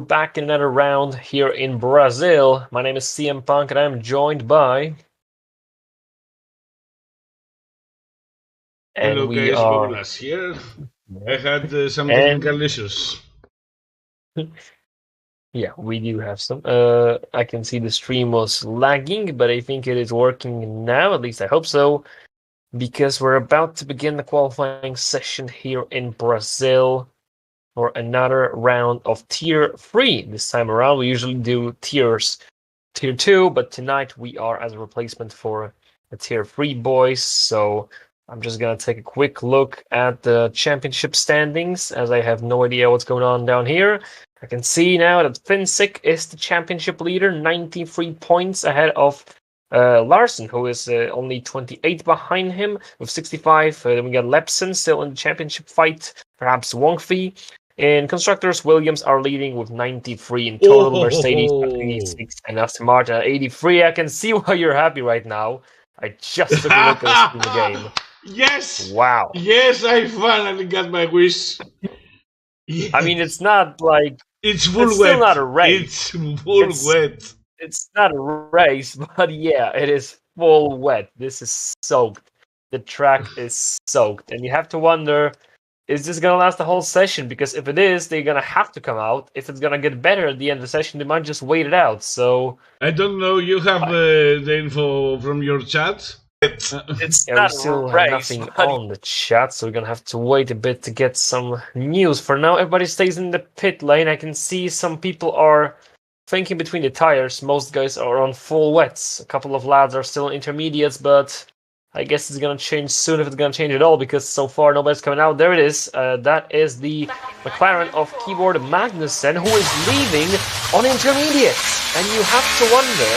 back in another round here in Brazil. My name is CM Punk and I'm joined by... Hello guys, Douglas here. I had some technical issues. Yeah, we do have some. I can see the stream was lagging, but I think it is working now, at least I hope so, because we're about to begin the qualifying session here in Brazil for another round of Tier 3 this time around. We usually do Tier 2, but tonight we are as a replacement for the Tier 3 boys, so I'm just going to take a quick look at the championship standings, as I have no idea what's going on down here. I can see now that Finsick is the championship leader, 93 points ahead of Larson, who is only 28 behind him with 65. Then we got Lepson still in the championship fight, perhaps Wongfi. In constructors, Williams are leading with 93 in total. Mercedes 86 and Aston Martin at 83. I can see why you're happy right now. I just took a look at the game. Yes! Wow. Yes, I finally got my wish. Yes. I mean, it's not like... It's full wet. Still not a race. It's full wet. It's not a race, but yeah, it is full wet. This is soaked. The track is soaked. And you have to wonder, is this going to last the whole session? Because if it is, they're going to have to come out. If it's going to get better at the end of the session, they might just wait it out. So I don't know. You have the info from your chat? It's not still nothing on the chat, so we're gonna have to wait a bit to get some news. For now, everybody stays in the pit lane. I can see some people are thinking between the tires. Most guys are on full wets. A couple of lads are still in intermediates, but I guess it's gonna change soon if it's gonna change at all, because so far nobody's coming out. There it is. That is the McLaren of Keyboard Magnussen, who is leaving on intermediates. And you have to wonder,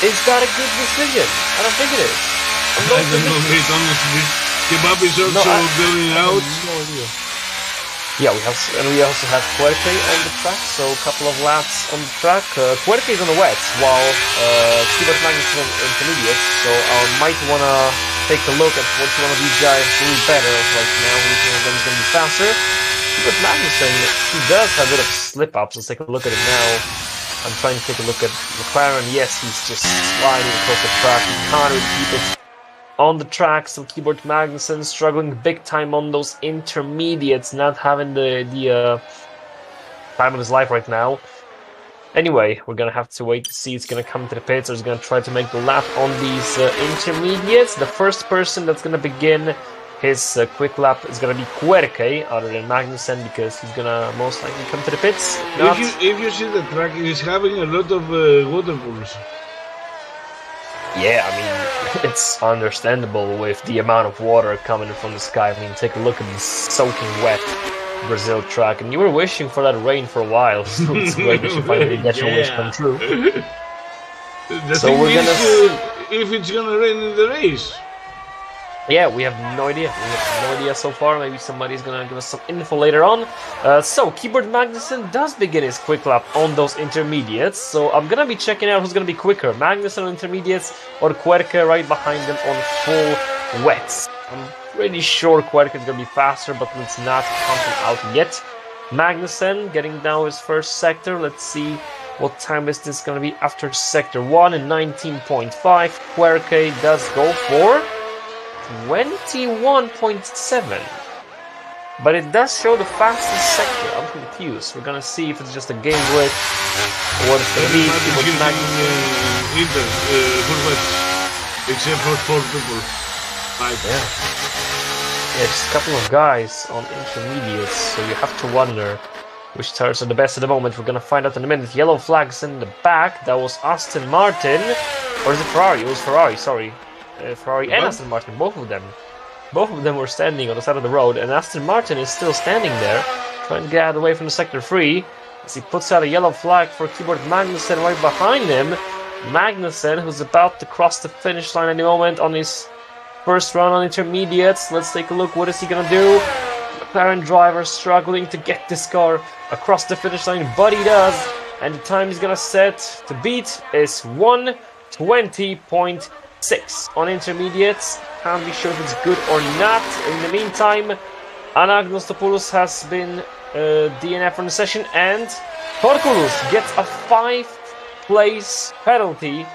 is that a good decision? I don't think it is. I don't know, mate, honestly. Kebab is also going out. No idea. Yeah, we also have Querke on the track, so a couple of laps on the track. Querke is on the wets, while Keyboard Magnussen on intermediates, so I might want to take a look at which one of these guys do better right now, which one of them is going to be faster. Keyboard Magnussen, he does have a bit of slip-ups. Let's take a look at it now. I'm trying to take a look at McLaren. Yes, he's just sliding across the track. He can't really keep it on the track, so Keyboard Magnussen struggling big time on those intermediates, not having the time of his life right now. Anyway, we're gonna have to wait to see. It's gonna come to the pits, or he's gonna try to make the lap on these intermediates. The first person that's gonna begin his quick lap is gonna be Querke, other than Magnussen, because he's gonna most likely come to the pits. If you see the track, he's having a lot of water pools. Yeah, I mean, it's understandable with the amount of water coming from the sky. I mean, take a look at this soaking wet Brazil track, and you were wishing for that rain for a while, so it's great that you finally get your wish come true. So we're gonna... if it's gonna rain in the race. Yeah, we have no idea. We have no idea so far. Maybe somebody's gonna give us some info later on. So, Keyboard Magnussen does begin his quick lap on those intermediates. So, I'm gonna be checking out who's gonna be quicker, Magnussen on intermediates or Querke right behind them on full wets. I'm pretty sure Querke is gonna be faster, but let's not count him out yet. Magnussen getting down his first sector. Let's see what time is this gonna be after sector 1 in 19.5. Querke does go for 21.7, but it does show the fastest sector. I'm confused. We're gonna see if it's just a game glitch or what it's gonna be. Except for 4 people. Yeah, just a couple of guys on intermediates, so you have to wonder which tires are the best at the moment. We're gonna find out in a minute. Yellow flags in the back. That was Aston Martin, or is it Ferrari? It was Ferrari. Sorry. Ferrari and Aston Martin, both of them were standing on the side of the road, and Aston Martin is still standing there, trying to get out of the way from the sector 3, as he puts out a yellow flag for Keyboard Magnussen right behind him. Magnussen, who's about to cross the finish line any moment on his first run on intermediates. Let's take a look. What is he gonna do? McLaren driver struggling to get this car across the finish line, but he does, and the time he's gonna set to beat is 1:20.6 on intermediates. Can't be sure if it's good or not. In the meantime, Anagnostopoulos has been DNF from the session, and Torculus gets a 5th-place penalty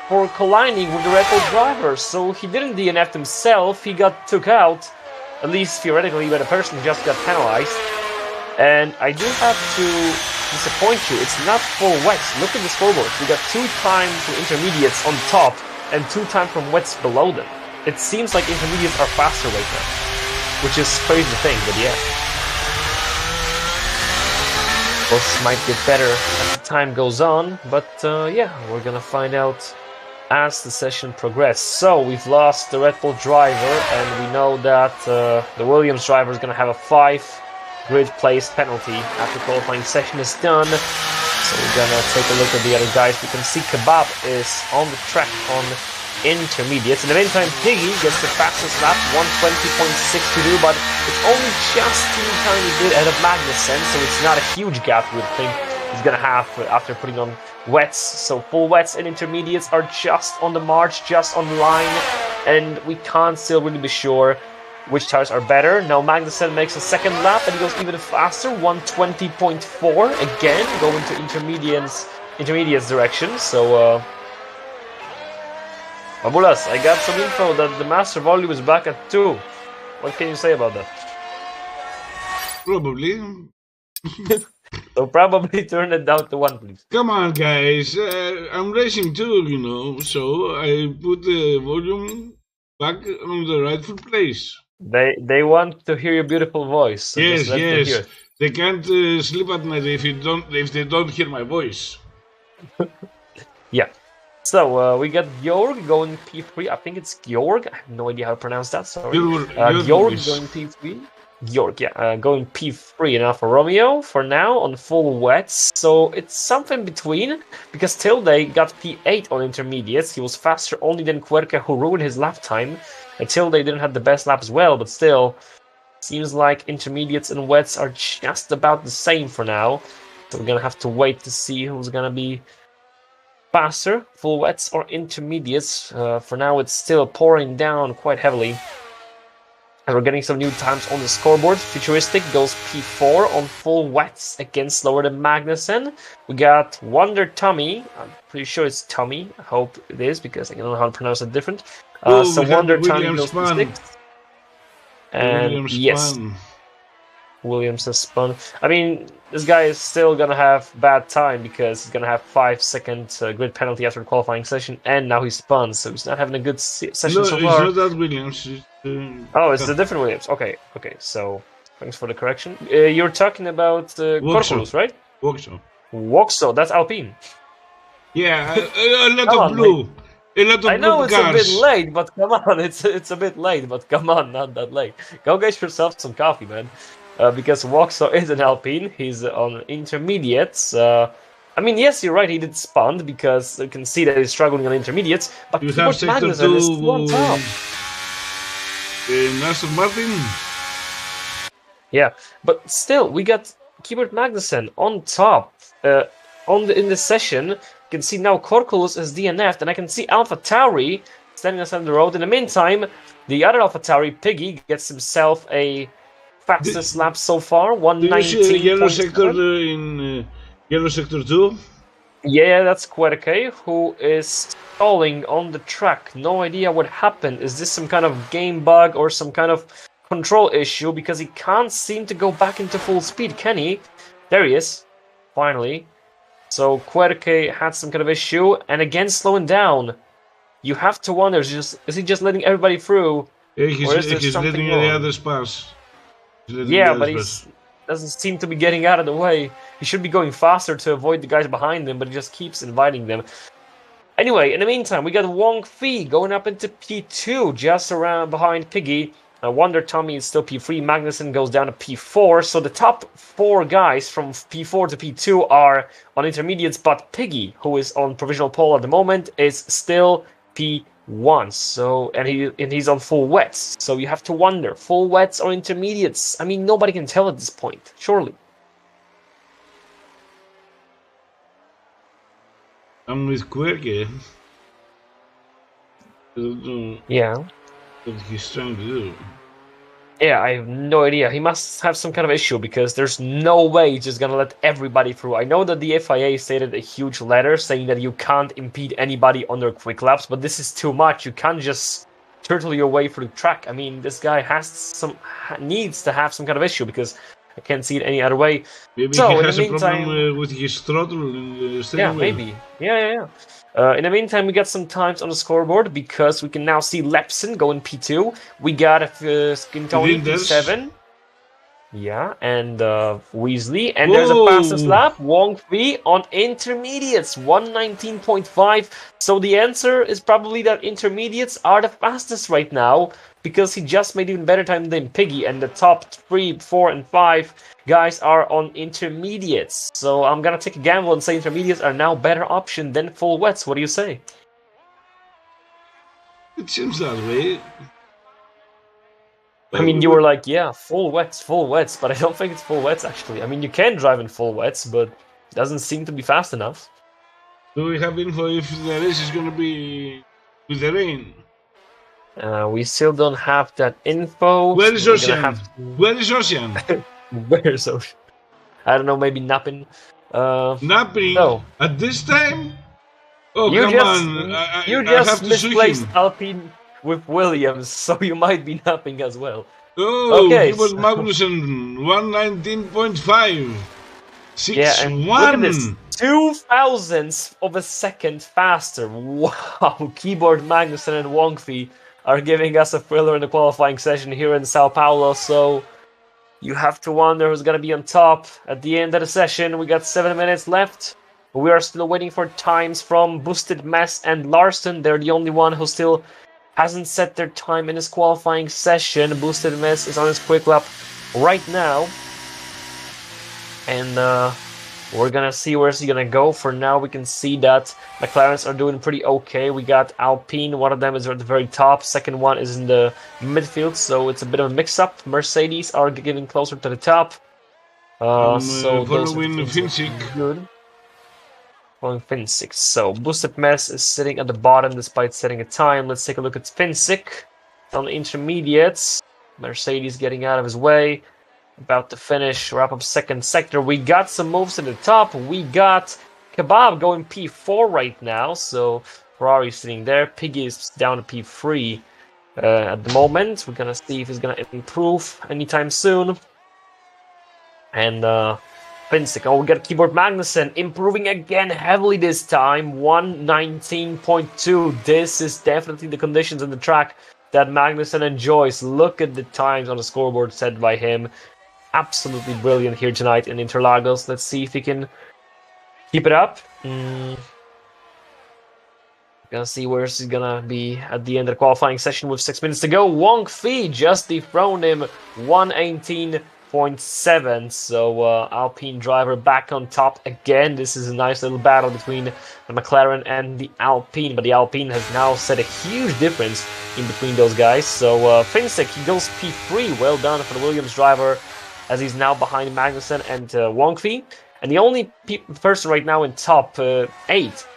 for colliding with the Red Bull driver. So he didn't DNF himself, he got took out, at least theoretically, but a person just got penalized. And I do have to disappoint you, it's not full wets. Look at the scoreboard. We got 2 times from intermediates on top and 2 times from wets below them. It seems like intermediates are faster right now, which is crazy to think, but yeah. This might get better as the time goes on, but yeah, we're gonna find out as the session progresses. So we've lost the Red Bull driver, and we know that the Williams driver is gonna have a 5 grid place penalty after qualifying session is done. So we're gonna take a look at the other guys. We can see Kebab is on the track on intermediates. In the meantime, Piggy gets the fastest lap, 120.62, but it's only just a tiny bit ahead of Magnussen, so it's not a huge gap you would think he's gonna have after putting on wets. So full wets and intermediates are just on the march, just on the line, and we can't still really be sure which tires are better. Now Magnussen makes a 2nd lap and he goes even faster, 120.4, again going to intermediates direction. So Babulas, I got some info that the master volume is back at 2. What can you say about that? Probably. So probably turn it down to 1, please. Come on, guys. I'm racing too, you know, so I put the volume back on the rightful place. They want to hear your beautiful voice. So yes, yes. They can't sleep at night if they don't hear my voice. Yeah. So we got Georg going P3. I think it's Georg. I have no idea how to pronounce that. Sorry. Georg going P3. Georg, yeah, going P3 in Alfa Romeo for now on full wets. So it's something between, because Tilde got P8 on intermediates. He was faster only than Querke, who ruined his lap time. And Tilde didn't have the best lap as well, but still, seems like intermediates and wets are just about the same for now. So we're gonna have to wait to see who's gonna be faster, full wets or intermediates. For now, it's still pouring down quite heavily. And we're getting some new times on the scoreboard. Futuristic goes P4 on full wets, again slower than Magnussen. We got Wonder Tommy. I'm pretty sure it's Tommy. I hope it is, because I don't know how to pronounce it different. So Wonder Tommy goes P6. And yes, Williams has spun. I mean, this guy is still gonna have bad time because he's gonna have 5-second grid penalty after the qualifying session, and now he's spun, so he's not having a good session so far. It's not that Williams. Oh, it's a different Williams. Okay. So thanks for the correction. You're talking about Corpulus, right? Woxo, that's Alpine. Yeah, a lot of blue. I know it's a bit late, but come on, it's a bit late, but come on, not that late. Go get yourself some coffee, man. Because Woxo is an Alpine, he's on intermediates. I mean, yes, you're right, he did spun, because you can see that he's struggling on intermediates, but Keyboard Magnussen is still on top. Aston Martin? Yeah, but still, we got Keyboard Magnussen on top. In the session, you can see now Corculus is DNF'd, and I can see AlphaTauri standing outside the road. In the meantime, the other AlphaTauri, Piggy, gets himself a fastest lap so far, 119. Yellow sector in yellow sector 2? Yeah, that's Querke, who is stalling on the track. No idea what happened. Is this some kind of game bug or some kind of control issue? Because he can't seem to go back into full speed, can he? There he is, finally. So Querke had some kind of issue, and again slowing down. You have to wonder, is he just letting everybody through? Yeah, he's letting the others pass. Yeah, but he doesn't seem to be getting out of the way. He should be going faster to avoid the guys behind him, but he just keeps inviting them. Anyway, in the meantime, we got Wong Fei going up into P2, just around behind Piggy. Wonder Tommy is still P3, Magnussen goes down to P4, so the top 4 guys from P4 to P2 are on intermediates, but Piggy, who is on provisional pole at the moment, is still P1, so and he's on full wets, so you have to wonder, full wets or intermediates? I mean, nobody can tell at this point, surely. I'm with Querke. I don't know yeah. what he's trying to do. Yeah, I have no idea. He must have some kind of issue because there's no way he's just gonna let everybody through. I know that the FIA stated a huge letter saying that you can't impede anybody on their quick laps, but this is too much. You can't just turtle your way through the track. I mean, this guy needs to have some kind of issue because I can't see it any other way. Maybe he So in the has a problem meantime, with his throttle in the yeah, steering wheel. maybe. Yeah. In the meantime, we got some times on the scoreboard because we can now see Lepson going P2. We got Skintoni P7. Yeah, and Weasley. And there's a fastest lap, Wong Fei on intermediates, 119.5. So the answer is probably that intermediates are the fastest right now because he just made even better time than Piggy, and the top 3, 4, and 5 guys are on intermediates. So I'm gonna take a gamble and say intermediates are now better option than full wets. What do you say? It seems that way. I mean, you were like, yeah, full wets, but I don't think it's full wets, actually. I mean, you can drive in full wets, but it doesn't seem to be fast enough. Do we have info if the race is going to be with the rain? We still don't have that info. Where is Ocean? Where is Ocean? Where's Ocean? I don't know, maybe napping. Napping? No. At this time? Oh, you come just, on. You just misplaced Alpine with Williams, so you might be napping as well. Oh, okay, he was Magnussen, 119.5. 6-1. Yeah, and look at this. 2 thousandths of a second faster. Wow, Keyboard Magnussen and Wong Fei are giving us a thriller in the qualifying session here in Sao Paulo, so you have to wonder who's going to be on top at the end of the session. We got 7 minutes left. We are still waiting for times from Boosted Mess and Larson. They're the only one who still hasn't set their time in his qualifying session. Boosted Mess is on his quick lap right now. And we're gonna see where's he gonna go. For now, we can see that McLarens are doing pretty okay. We got Alpine, one of them is at the very top, second one is in the midfield, so it's a bit of a mix-up. Mercedes are getting closer to the top. So following Finsick. Good. Following Finsick. So Boosted Mess is sitting at the bottom despite setting a time. Let's take a look at Finsick on the intermediates. Mercedes getting out of his way. About to finish, wrap up second sector. We got some moves at the top. We got Kebab going P4 right now, so Ferrari sitting there. Piggy is down to P3 at the moment. We're gonna see if he's gonna improve anytime soon. And Finsick, we got Keyboard Magnussen improving again heavily this time, 119.2. This is definitely the conditions in the track that Magnussen enjoys. Look at the times on the scoreboard set by him. Absolutely brilliant here tonight in Interlagos. Let's see if he can keep it up. Gonna see where he's gonna be at the end of the qualifying session with 6 minutes to go. Wong Fei just dethroned him, 118.7. So Alpine driver back on top again. This is a nice little battle between the McLaren and the Alpine, but the Alpine has now set a huge difference in between those guys. So Finsick, he goes P3. Well done for the Williams driver, as he's now behind Magnussen and Wong Fei. And the only person right now in top 8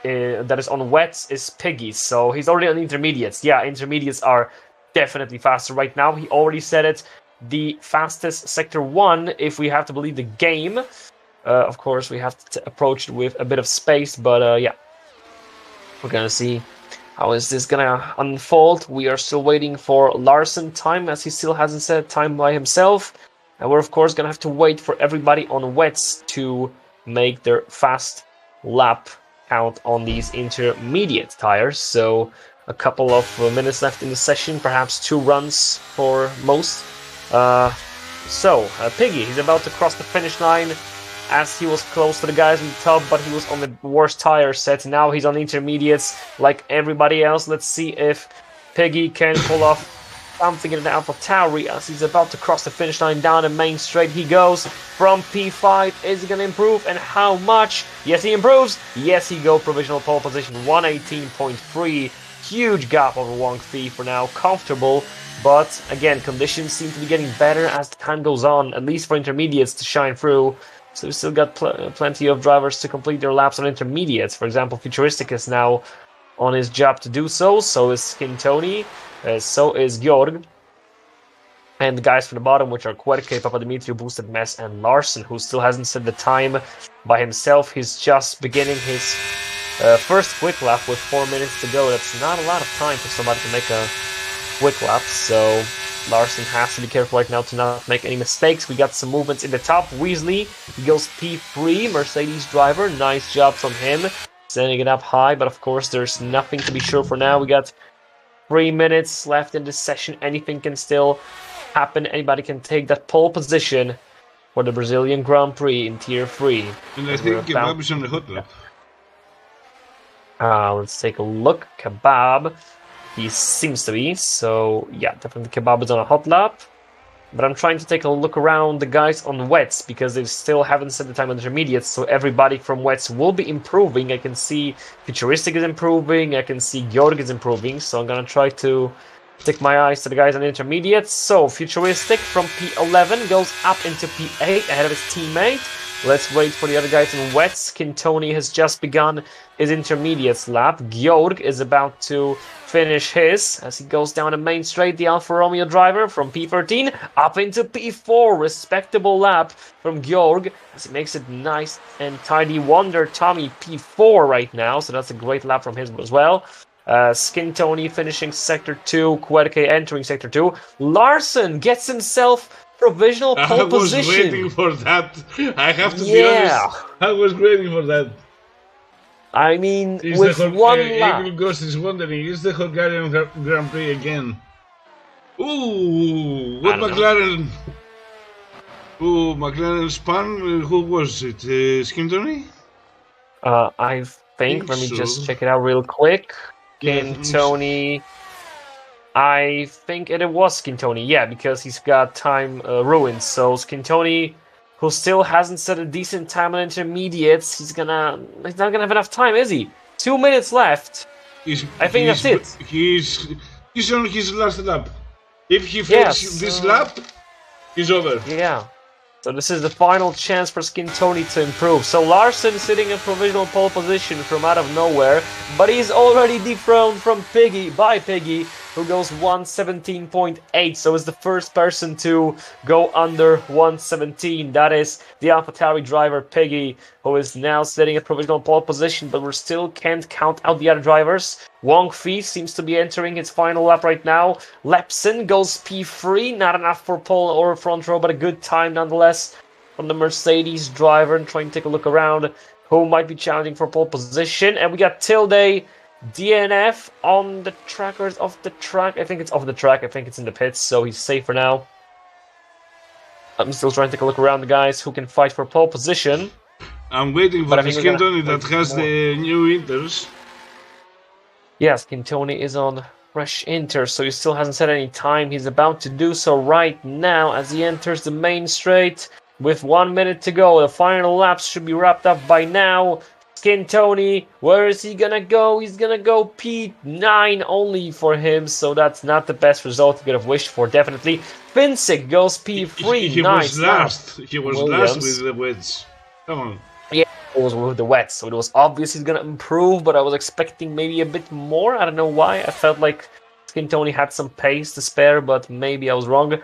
that is on wets is Piggy, so he's already on intermediates. Yeah, intermediates are definitely faster right now. He already said it. The fastest Sector 1, if we have to believe the game. Of course, we have to approach it with a bit of space, but yeah. We're gonna see how is this gonna unfold. We are still waiting for Larson time, as he still hasn't set time by himself. And we're, of course, going to have to wait for everybody on wets to make their fast lap count on these intermediate tires. So a couple of minutes left in the session, perhaps 2 runs for most. Piggy, he's about to cross the finish line, as he was close to the guys on the top, but he was on the worst tire set. Now he's on intermediates like everybody else. Let's see if Piggy can pull off something in the AlphaTauri as he's about to cross the finish line. Down the main straight he goes from P5. Is he going to improve, and how much? Yes, he improves. Yes, he goes provisional pole position, 118.3. Huge gap over Wong Fei for now, comfortable. But again, conditions seem to be getting better as the time goes on, at least for intermediates to shine through. So we still got plenty of drivers to complete their laps on intermediates. For example, Futuristic is now on his job to do so. So is Skintoni. So is Georg. And the guys from the bottom, which are Querke, Papadimitriou, Boosted Mess, and Larson, who still hasn't set the time by himself. He's just beginning his first quick lap with 4 minutes to go. That's not a lot of time for somebody to make a quick lap, so Larson has to be careful right now to not make any mistakes. We got some movements in the top. Weasley goes P3, Mercedes driver. Nice job from him, setting it up high, but of course there's nothing to be sure for now. We got 3 minutes left in this session. Anything can still happen. Anybody can take that pole position for the Brazilian Grand Prix in Tier 3. And I think Kebab is on the hot lap. Let's take a look. Kebab, he seems to be. So, yeah, definitely Kebab is on a hot lap. But I'm trying to take a look around the guys on wets because they still haven't set the time on intermediates. So everybody from wets will be improving. I can see Futuristic is improving. I can see Georg is improving. So I'm going to try to stick my eyes to the guys on intermediates. So Futuristic from P11 goes up into P8 ahead of his teammate. Let's wait for the other guys in wets. Quintoni has just begun his intermediates lap. Georg is about to finish his as he goes down the main straight. The Alfa Romeo driver from P13 up into P4. Respectable lap from Georg as he makes it nice and tidy. Wonder Tommy P4 right now, so that's a great lap from him as well. Skin Tony finishing Sector 2, Querke entering Sector 2. Larson gets himself provisional pole position. I was waiting for that. I have to be honest. I was waiting for that. I mean, with one lap. Eagle Ghost is wondering, is the Hungarian Grand Prix again? Ooh, what McLaren? Ooh, McLaren spun. Who was it? Skin Tony? I think let me just check it out real quick. Quintoni. I think it was Quintoni, yeah, because he's got time ruined. So Quintoni, who still hasn't set a decent time on intermediates, he's not gonna have enough time, is he? 2 minutes left. I think that's it. He's on his last lap. If he fails this lap, he's over. Yeah. So this is the final chance for Quintoni to improve. So Larson sitting in provisional pole position from out of nowhere, but he's already dethroned from Piggy, who goes 117.8. So is the first person to go under 117. That is the AlphaTauri driver Piggy, who is now sitting at provisional pole position, but we still can't count out the other drivers. Wong Fei seems to be entering his final lap right now. Lepson goes P3, not enough for pole or front row, but a good time nonetheless from the Mercedes driver. And trying to take a look around who might be challenging for pole position. And we got Tilde DNF on the trackers off the track. I think it's off the track. I think it's in the pits, so he's safe for now. I'm still trying to take a look around the guys who can fight for pole position. I'm waiting for the Quintoni that has the new inters. Yes, Quintoni is on fresh inter, so he still hasn't set any time. He's about to do so right now as he enters the main straight with 1 minute to go. The final laps should be wrapped up by now. Quintoni, where is he gonna go? He's gonna go P9 only for him, so that's not the best result you could have wished for, definitely. Finsick goes P3, he nice. Was last. He was last with the wets. Come on. Yeah, it was with the wets, so it was obvious he's gonna improve, but I was expecting maybe a bit more. I don't know why. I felt like Quintoni had some pace to spare, but maybe I was wrong.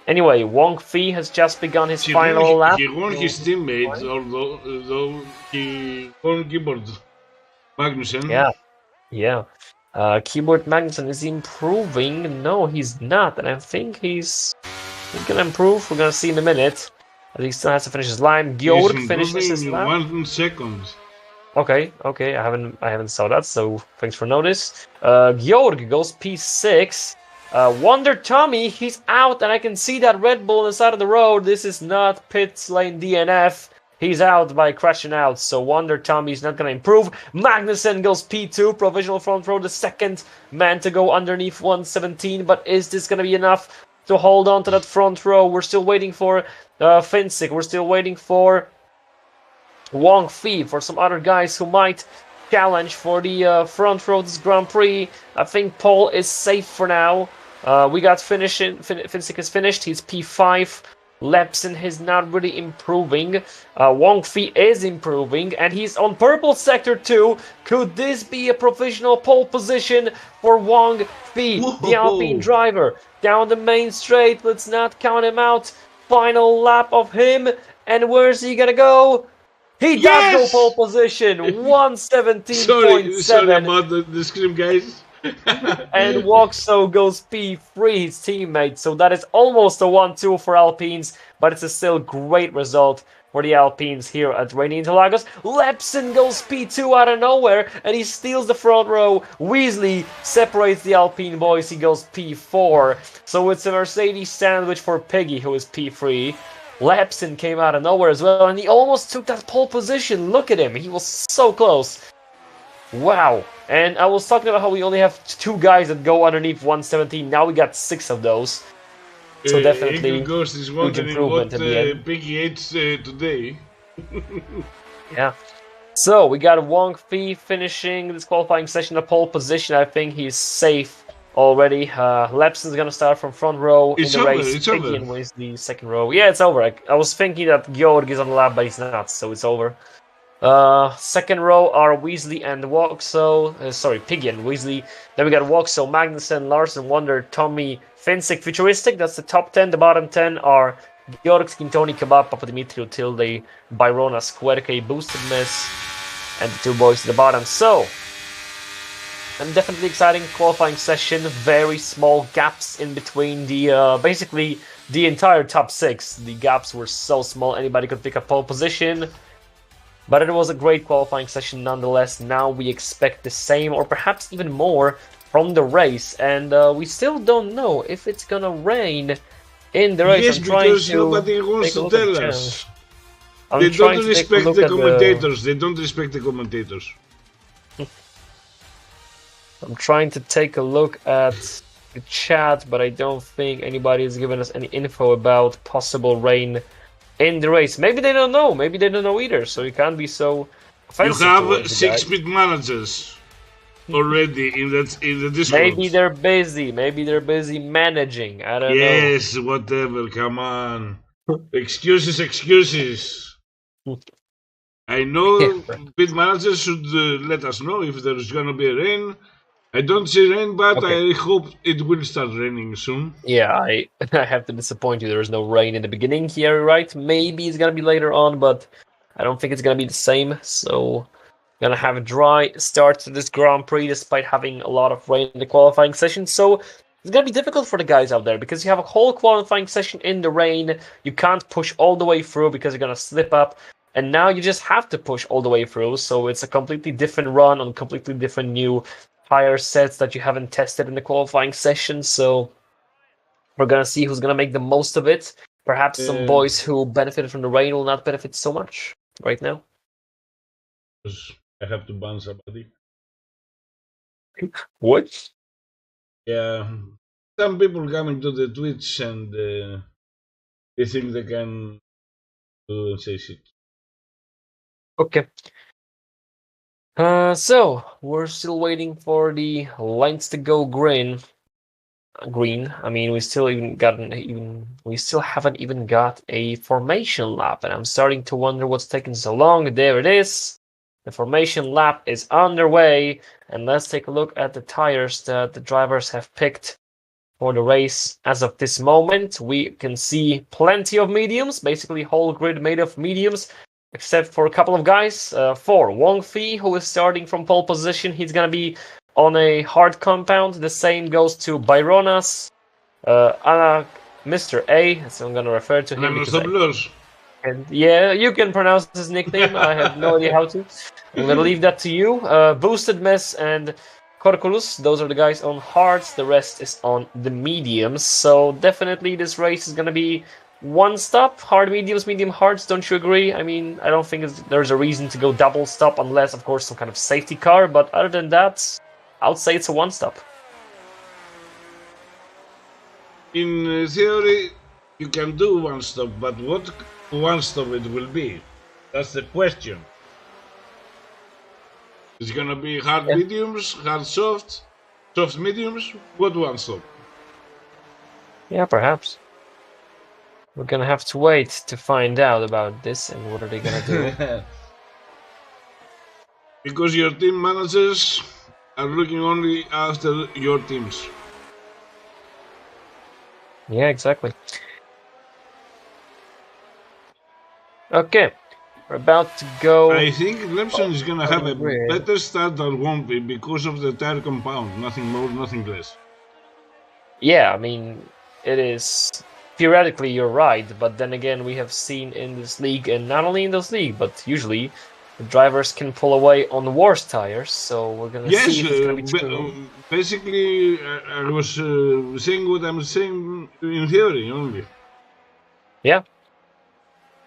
Anyway, Wong Fei has just begun his final lap. He won his teammates, although he won Keyboard Magnussen. Yeah. Keyboard Magnussen is improving. No, he's not, and I think he's gonna improve. We're gonna see in a minute. He still has to finish his line. Georg finishes his lap. 1 second. Okay. I haven't saw that. So thanks for notice. Georg goes P6. Wonder Tommy, he's out, and I can see that Red Bull on the side of the road. This is not pit lane DNF. He's out by crashing out, so Wonder Tommy's not going to improve. Magnussen goes P2, provisional front row, the second man to go underneath 117, but is this going to be enough to hold on to that front row? We're still waiting for Finsick. We're still waiting for Wong Fei, for some other guys who might challenge for the front row this Grand Prix. I think Paul is safe for now. We got Finsick is finished. He's P5. Lepson is not really improving. Wong Fi is improving, and he's on purple sector too. Could this be a provisional pole position for Wong Fi, the Alpine Whoa! driver? Down the main straight, let's not count him out. Final lap of him, and where's he gonna go? He does go pole Yes! position, Sorry 117.7. about the scream, guys. And Waxo goes P3, his teammate. So that is almost a 1-2 for Alpines, but it's a still great result for the Alpines here at Rainy Interlagos. Lepson goes P2 out of nowhere, and he steals the front row. Weasley separates the Alpine boys, he goes P4. So it's a Mercedes sandwich for Piggy, who is P3. Lepson came out of nowhere as well, and he almost took that pole position. Look at him, he was so close. Wow. And I was talking about how we only have 2 guys that go underneath 117. Now we got 6 of those. So definitely Ghost is huge wondering improvement what in the end. Piggy ate today. Yeah. So we got Wong Fi finishing this qualifying session at pole position. I think he's safe already. Lepson's gonna start from front row It's in the over, race. it's Piggy over. and wins the second row. Yeah, it's over. I was thinking that Georg is on the lap, but he's not, so it's over. Second row are Weasley and Waxo. Sorry, Piggy and Weasley. Then we got Waxo, Magnussen, Larson, Wonder, Tommy, Finsick, Futuristic. That's the top 10. The bottom 10 are Georg, Skintoni, Kebab, Papadimitriou, Tilde, Byrona, Squerke, Boosted Miss, and the 2 boys at the bottom. So, and definitely exciting qualifying session. Very small gaps in between the basically the entire top 6. The gaps were so small, anybody could pick up pole position. But it was a great qualifying session nonetheless. Now we expect the same or perhaps even more from the race. And we still don't know if it's gonna rain in the race. Yes, I'm trying because to nobody wants take a to look at tell the us. channel. They I'm trying don't to take a respect look the at commentators. They don't respect the commentators. I'm trying to take a look at the chat, but I don't think anybody has given us any info about possible rain in the race. Maybe they don't know. Maybe they don't know either. So you can't be so You offensive have towards the guys. 6 pit managers already in the Discord. Maybe they're busy. Maybe they're busy managing. I don't know. Yes, whatever. Come on. Excuses, excuses. I know pit managers should let us know if there's gonna be rain. I don't see rain, but Okay. I hope it will start raining soon. Yeah, I have to disappoint you. There was no rain in the beginning here, right? Maybe it's gonna be later on, but I don't think it's gonna be the same. So, gonna have a dry start to this Grand Prix, despite having a lot of rain in the qualifying session. So, it's gonna be difficult for the guys out there because you have a whole qualifying session in the rain. You can't push all the way through because you're gonna slip up. And now you just have to push all the way through. So it's a completely different run on completely different new tire sets that you haven't tested in the qualifying session. So we're gonna see who's gonna make the most of it. Perhaps some boys who benefited from the rain will not benefit so much right now. I have to ban somebody. What? Yeah, some people coming to the Twitch and they think they can say shit. Okay. So we're still waiting for the lines to go green. I mean, we still haven't even got a formation lap, and I'm starting to wonder what's taking so long. There it is. The formation lap is underway, and let's take a look at the tires that the drivers have picked for the race. As of this moment, we can see plenty of mediums, basically whole grid made of mediums, except for a couple of guys. For Wong Fi, who is starting from pole position, he's gonna be on a hard compound. The same goes to Byronas, Mr. A, so I'm gonna refer to him because and yeah, you can pronounce his nickname. I have no idea how to. I'm gonna leave that to you. Boosted Mess and Corculus, those are the guys on hards. The rest is on the mediums. So definitely this race is gonna be one stop, hard mediums, medium hards. Don't you agree? I mean, I don't think there's a reason to go double stop unless, of course, some kind of safety car. But other than that, I would say it's a one stop. In theory, you can do one stop, but what one stop it will be? That's the question. It's gonna be hard mediums, hard soft, soft mediums. What one stop? Yeah, perhaps. We're gonna have to wait to find out about this and what are they gonna do. Because your team managers are looking only after your teams. Yeah, exactly. Okay, we're about to go. I think Lemson is gonna have a better start than Wompy because of the tire compound. Nothing more, nothing less. Yeah, I mean, it is theoretically you're right, but then again, we have seen in this league, and not only in this league, but usually the drivers can pull away on worse tires. So we're gonna see if it's gonna be true. Basically, I was saying what I'm saying in theory only. Yeah.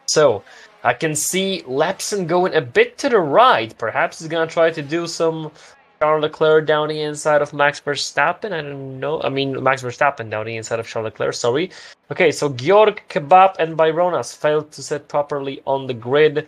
So I can see Lapson going a bit to the right. Perhaps he's gonna try to do some Charles Leclerc down the inside of Max Verstappen. I don't know. I mean, Max Verstappen down the inside of Charles Leclerc. Sorry. Okay, so Georg, Kebab, and Byronas failed to set properly on the grid,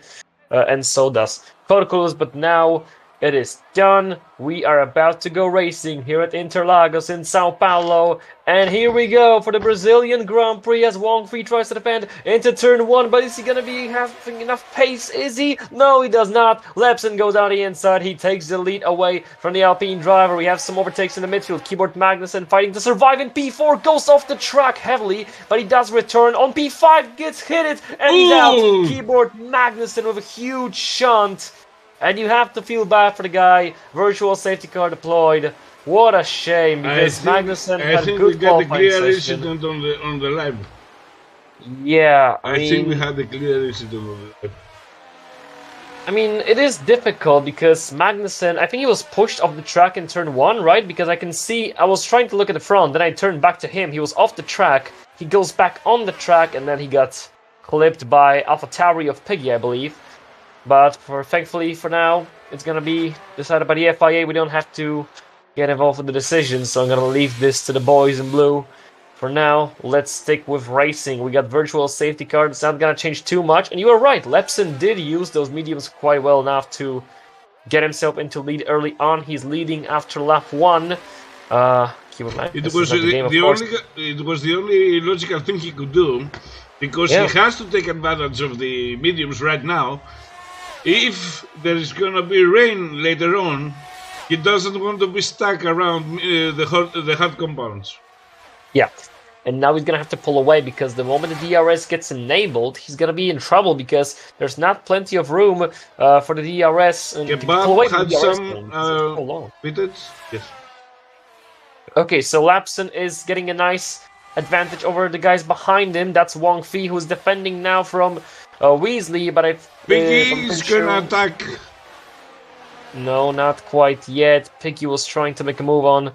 and so does Korkulus. But now it is done. We are about to go racing here at Interlagos in Sao Paulo. And here we go for the Brazilian Grand Prix as Wang Fei tries to defend into turn 1. But is he going to be having enough pace? Is he? No, he does not. Lepson goes down the inside. He takes the lead away from the Alpine driver. We have some overtakes in the midfield. Keyboard Magnussen fighting to survive in P4. Goes off the track heavily, but he does return on P5. Gets hit it, and he's out. Keyboard Magnussen with a huge shunt. And you have to feel bad for the guy. Virtual safety car deployed. What a shame, because Magnussen had a good qualifying session. I think we got a clear incident on the live. Yeah, I think we had a clear incident on the live. I mean, it is difficult because Magnussen, I think he was pushed off the track in turn 1, right? Because I can see, I was trying to look at the front, then I turned back to him. He was off the track. He goes back on the track, and then he got clipped by AlphaTauri of Piggy, I believe. But thankfully for now, it's going to be decided by the FIA. We don't have to get involved with the decision, so I'm going to leave this to the boys in blue. For now, let's stick with racing. We got virtual safety car. It's not going to change too much. And you were right, Lepson did use those mediums quite well enough to get himself into lead early on. He's leading after lap 1. It was the only logical thing he could do, because he has to take advantage of the mediums right now. If there is going to be rain later on, he doesn't want to be stuck around the hard compounds. Yeah, and now he's going to have to pull away, because the moment the DRS gets enabled, he's going to be in trouble, because there's not plenty of room for the DRS. And Kebab had some yes. Okay, so Lapson is getting a nice advantage over the guys behind him. That's Wang Fei, who's defending now from Weasley, but Piggy's gonna attack. No, not quite yet. Piggy was trying to make a move on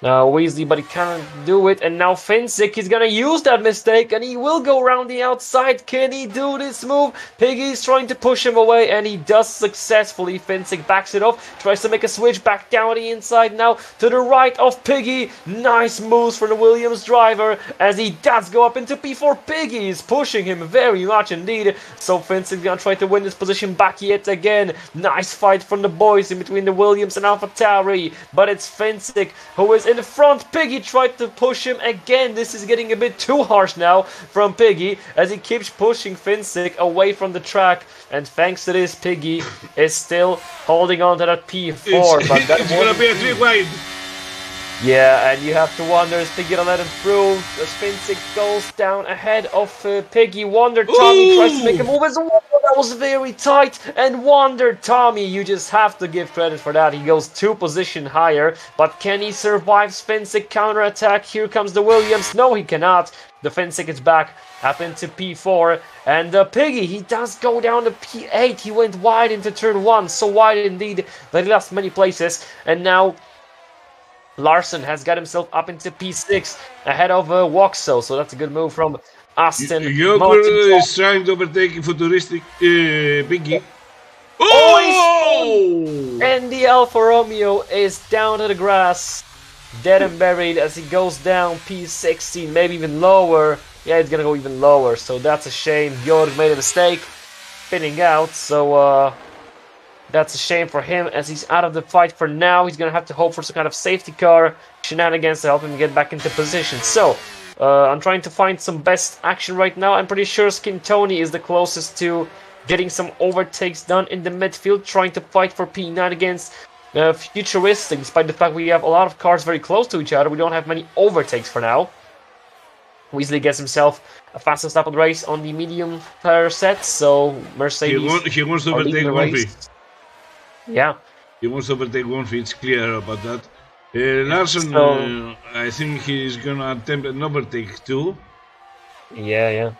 Weasley, but he can't do it. And now Finsick is gonna use that mistake, and he will go around the outside. Can he do this move? Piggy's trying to push him away, and he does successfully. Finsick backs it off, tries to make a switch back down the inside now to the right of Piggy. Nice moves from the Williams driver as he does go up into P4. Piggy is pushing him very much indeed. So Finsick's gonna try to win this position back yet again. Nice fight from the boys in between the Williams and AlphaTauri, but it's Finsick who is in the front. Piggy tried to push him again. This is getting a bit too harsh now from Piggy as he keeps pushing Finsick away from the track. And thanks to this, Piggy is still holding on to that P4. It's gonna be a 3 wide. Yeah, and you have to wonder, is Piggy gonna let him through? As Finsick goes down ahead of Piggy. Wonder Tommy tries to make a move as well. That was very tight. And Wonder Tommy, you just have to give credit for that. He goes 2 positions higher. But can he survive Finsick counterattack? Here comes the Williams. No, he cannot. The Finsick is back up into P4. And Piggy, he does go down to P8. He went wide into turn 1. So wide indeed that he lost many places. And now Larson has got himself up into P6 ahead of Waxo, so that's a good move from Aston. Yogur is trying to overtake futuristic Piggy. Oh! And the Alfa Romeo is down to the grass, dead and buried as he goes down P16, maybe even lower. Yeah, it's gonna go even lower, so that's a shame. Jorg made a mistake, spinning out, so that's a shame for him as he's out of the fight for now. He's going to have to hope for some kind of safety car shenanigans to help him get back into position. So, I'm trying to find some best action right now. I'm pretty sure Skintoni is the closest to getting some overtakes done in the midfield, trying to fight for P9 against Futuristic. Despite the fact we have a lot of cars very close to each other, we don't have many overtakes for now. Weasley gets himself a fastest lap of the race on the medium tire set, so Mercedes. He wants to overtake Wonfi. Yeah. He wants to overtake Wonfi, it's clear about that. Larson, So, I think he's gonna attempt an overtake too. Yeah.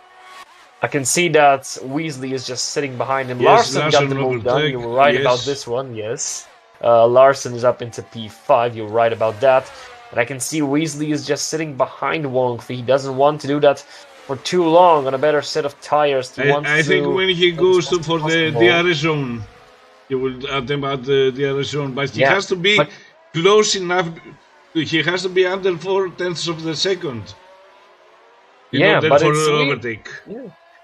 I can see that Weasley is just sitting behind him. Yes, Larson got the move done. You were right about this one, yes. Larson is up into P5, you're right about that. And I can see Weasley is just sitting behind Wongfi. He doesn't want to do that for too long on a better set of tires. I think when he goes for the DRS zone, he will attempt at the DRS zone. But he has to be close enough. He has to be under 0.4 of the second. But it's overtake.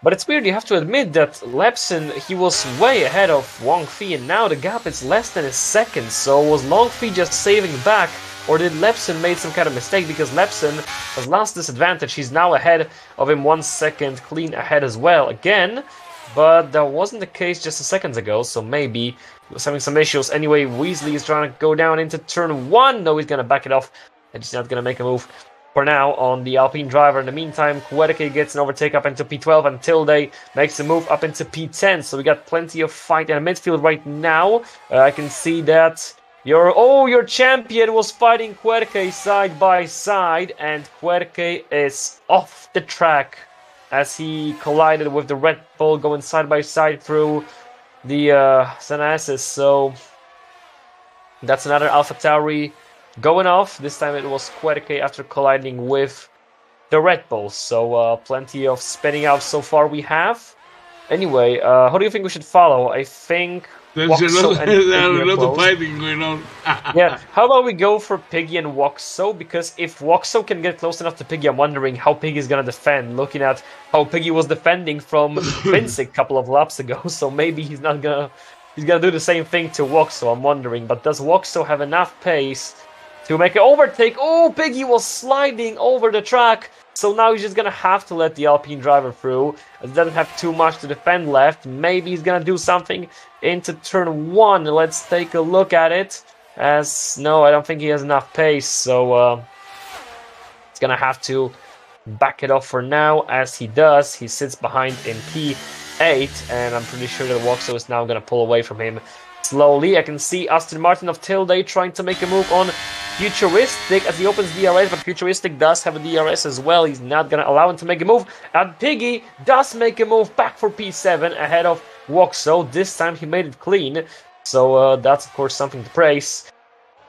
But it's weird, you have to admit that Lepson, he was way ahead of Wongfi, and now the gap is less than a second. So was Longfi just saving back, or did Lepson made some kind of mistake? Because Lepson has lost this advantage. He's now ahead of him 1 second, clean ahead as well again. But that wasn't the case just a second ago, so maybe he was having some issues. Anyway, Weasley is trying to go down into turn 1. No, he's going to back it off, and he's not going to make a move for now on the Alpine driver. In the meantime, Quedeke gets an overtake up into P12 and Tilde makes a move up into P10. So we got plenty of fight in the midfield right now. I can see that your champion was fighting Quedeke side by side, and Quedeke is off the track as he collided with the Red Bull going side by side through the Sanasis. So that's another AlphaTauri going off. This time it was Quedeke after colliding with the Red Bull. So plenty of spinning out so far we have. Anyway, how do you think we should follow? I think there's a lot of fighting going on. Yeah, how about we go for Piggy and Woxo? Because if Woxo can get close enough to Piggy, I'm wondering how Piggy is gonna defend. Looking at how Piggy was defending from Vincic a couple of laps ago, so maybe he's gonna do the same thing to Woxo. I'm wondering, but does Woxo have enough pace to make an overtake? Oh, Piggy was sliding over the track, so now he's just gonna have to let the Alpine driver through. He doesn't have too much to defend left. Maybe he's gonna do something into turn 1. Let's take a look at it. No, I don't think he has enough pace, so he's gonna have to back it off for now. As he does, he sits behind in P8, and I'm pretty sure that Woxo is now gonna pull away from him slowly. I can see Aston Martin of Tilde trying to make a move on Futuristic as he opens DRS, but Futuristic does have a DRS as well. He's not going to allow him to make a move. And Piggy does make a move back for P7 ahead of Woxo. This time he made it clean, so that's of course something to praise.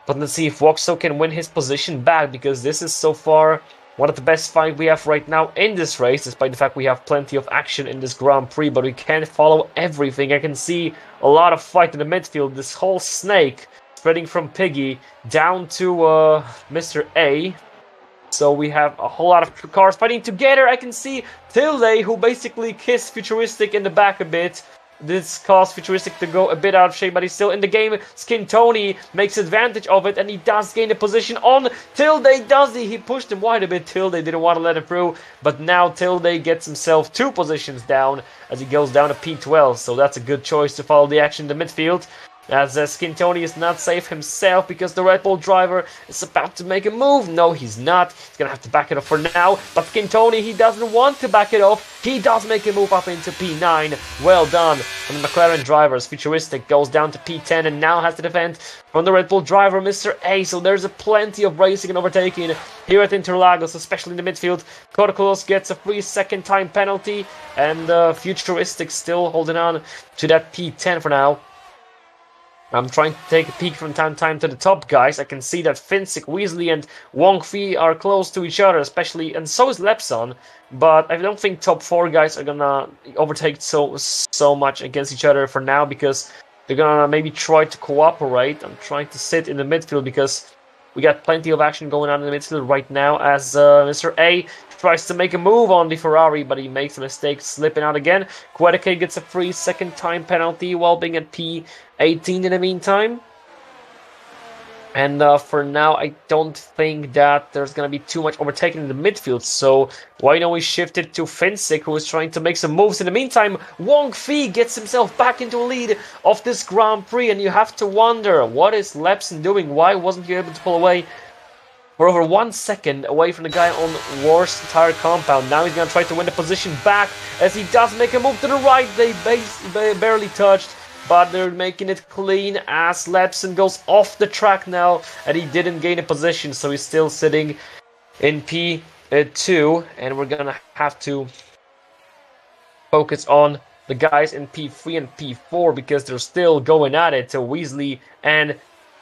But let's see if Woxo can win his position back, because this is so far one of the best fights we have right now in this race, despite the fact we have plenty of action in this Grand Prix, but we can't follow everything. I can see a lot of fight in the midfield. This whole snake spreading from Piggy down to Mr. A. So we have a whole lot of cars fighting together. I can see Tilde, who basically kissed Futuristic in the back a bit. This caused Futuristic to go a bit out of shape, but he's still in the game. Skintoni makes advantage of it, and he does gain a position on Tilde, does he? He pushed him wide a bit. Tilde didn't want to let him through, but now Tilde gets himself 2 positions down as he goes down to P12, so that's a good choice to follow the action in the midfield. As Skintoni is not safe himself because the Red Bull driver is about to make a move. No, he's not. He's going to have to back it off for now. But Skintoni, he doesn't want to back it off. He does make a move up into P9. Well done from the McLaren drivers. Futuristic goes down to P10 and now has to defend from the Red Bull driver, Mr. A. So there's a plenty of racing and overtaking here at Interlagos, especially in the midfield. Korkulos gets a 3-second time penalty, and Futuristic still holding on to that P10 for now. I'm trying to take a peek from time to time to the top guys. I can see that Vincic, Weasley, and Wongfi are close to each other, especially, and so is Lepson. But I don't think top 4 guys are gonna overtake so much against each other for now, because they're gonna maybe try to cooperate. I'm trying to sit in the midfield because we got plenty of action going on in the midfield right now, as Mr. A tries to make a move on the Ferrari, but he makes a mistake, slipping out again. Quedeke gets a 3-second time penalty while being at P18 in the meantime. And for now, I don't think that there's going to be too much overtaking in the midfield. So why don't we shift it to Finsick, who is trying to make some moves. In the meantime, Wong Fei gets himself back into a lead of this Grand Prix. And you have to wonder, what is Lepson doing? Why wasn't he able to pull away for over 1 second away from the guy on worst tire compound? Now he's going to try to win the position back as he does make a move to the right. They barely touched. But they're making it clean as Lepson goes off the track now, and he didn't gain a position, so he's still sitting in P2, and we're gonna have to focus on the guys in P3 and P4 because they're still going at it. Weasley and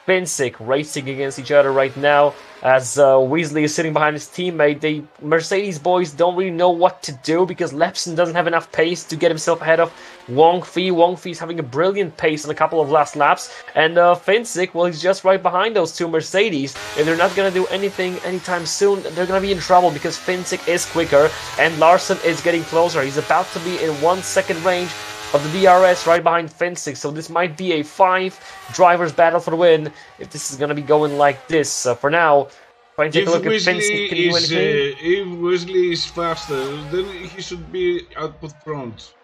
Finsick racing against each other right now as Weasley is sitting behind his teammate. The Mercedes boys don't really know what to do because Lepson doesn't have enough pace to get himself ahead of Wong Fei. Wong Fei's having a brilliant pace on a couple of last laps, and Finsick, well, he's just right behind those two Mercedes. If they're not going to do anything anytime soon, they're going to be in trouble because Finsick is quicker and Larson is getting closer. He's about to be in 1 second range of the DRS right behind Finsick, so this might be a 5 drivers battle for the win if this is going to be going like this. For now, try and take a look at Finsick. Can you do anything? If Wesley is faster, then he should be out front.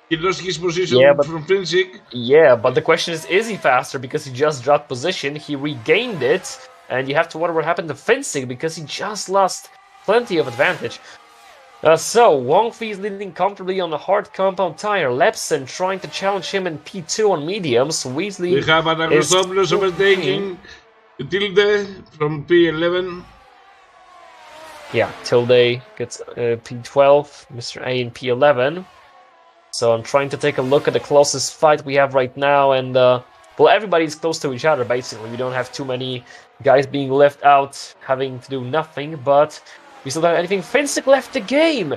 He lost his position from Finsick. Yeah, but the question is he faster? Because he just dropped position, he regained it, and you have to wonder what happened to Finsick because he just lost plenty of advantage. So, Wong Fei is leading comfortably on the hard compound tire. Lepson trying to challenge him in P2 on mediums. Weasley we have Anagnosopoulos overtaking Tilde from P11. Yeah, Tilde gets P12, Mr. A in P11. So I'm trying to take a look at the closest fight we have right now, and well, everybody's close to each other, basically. We don't have too many guys being left out, having to do nothing, but we still don't have anything. Finsick left the game!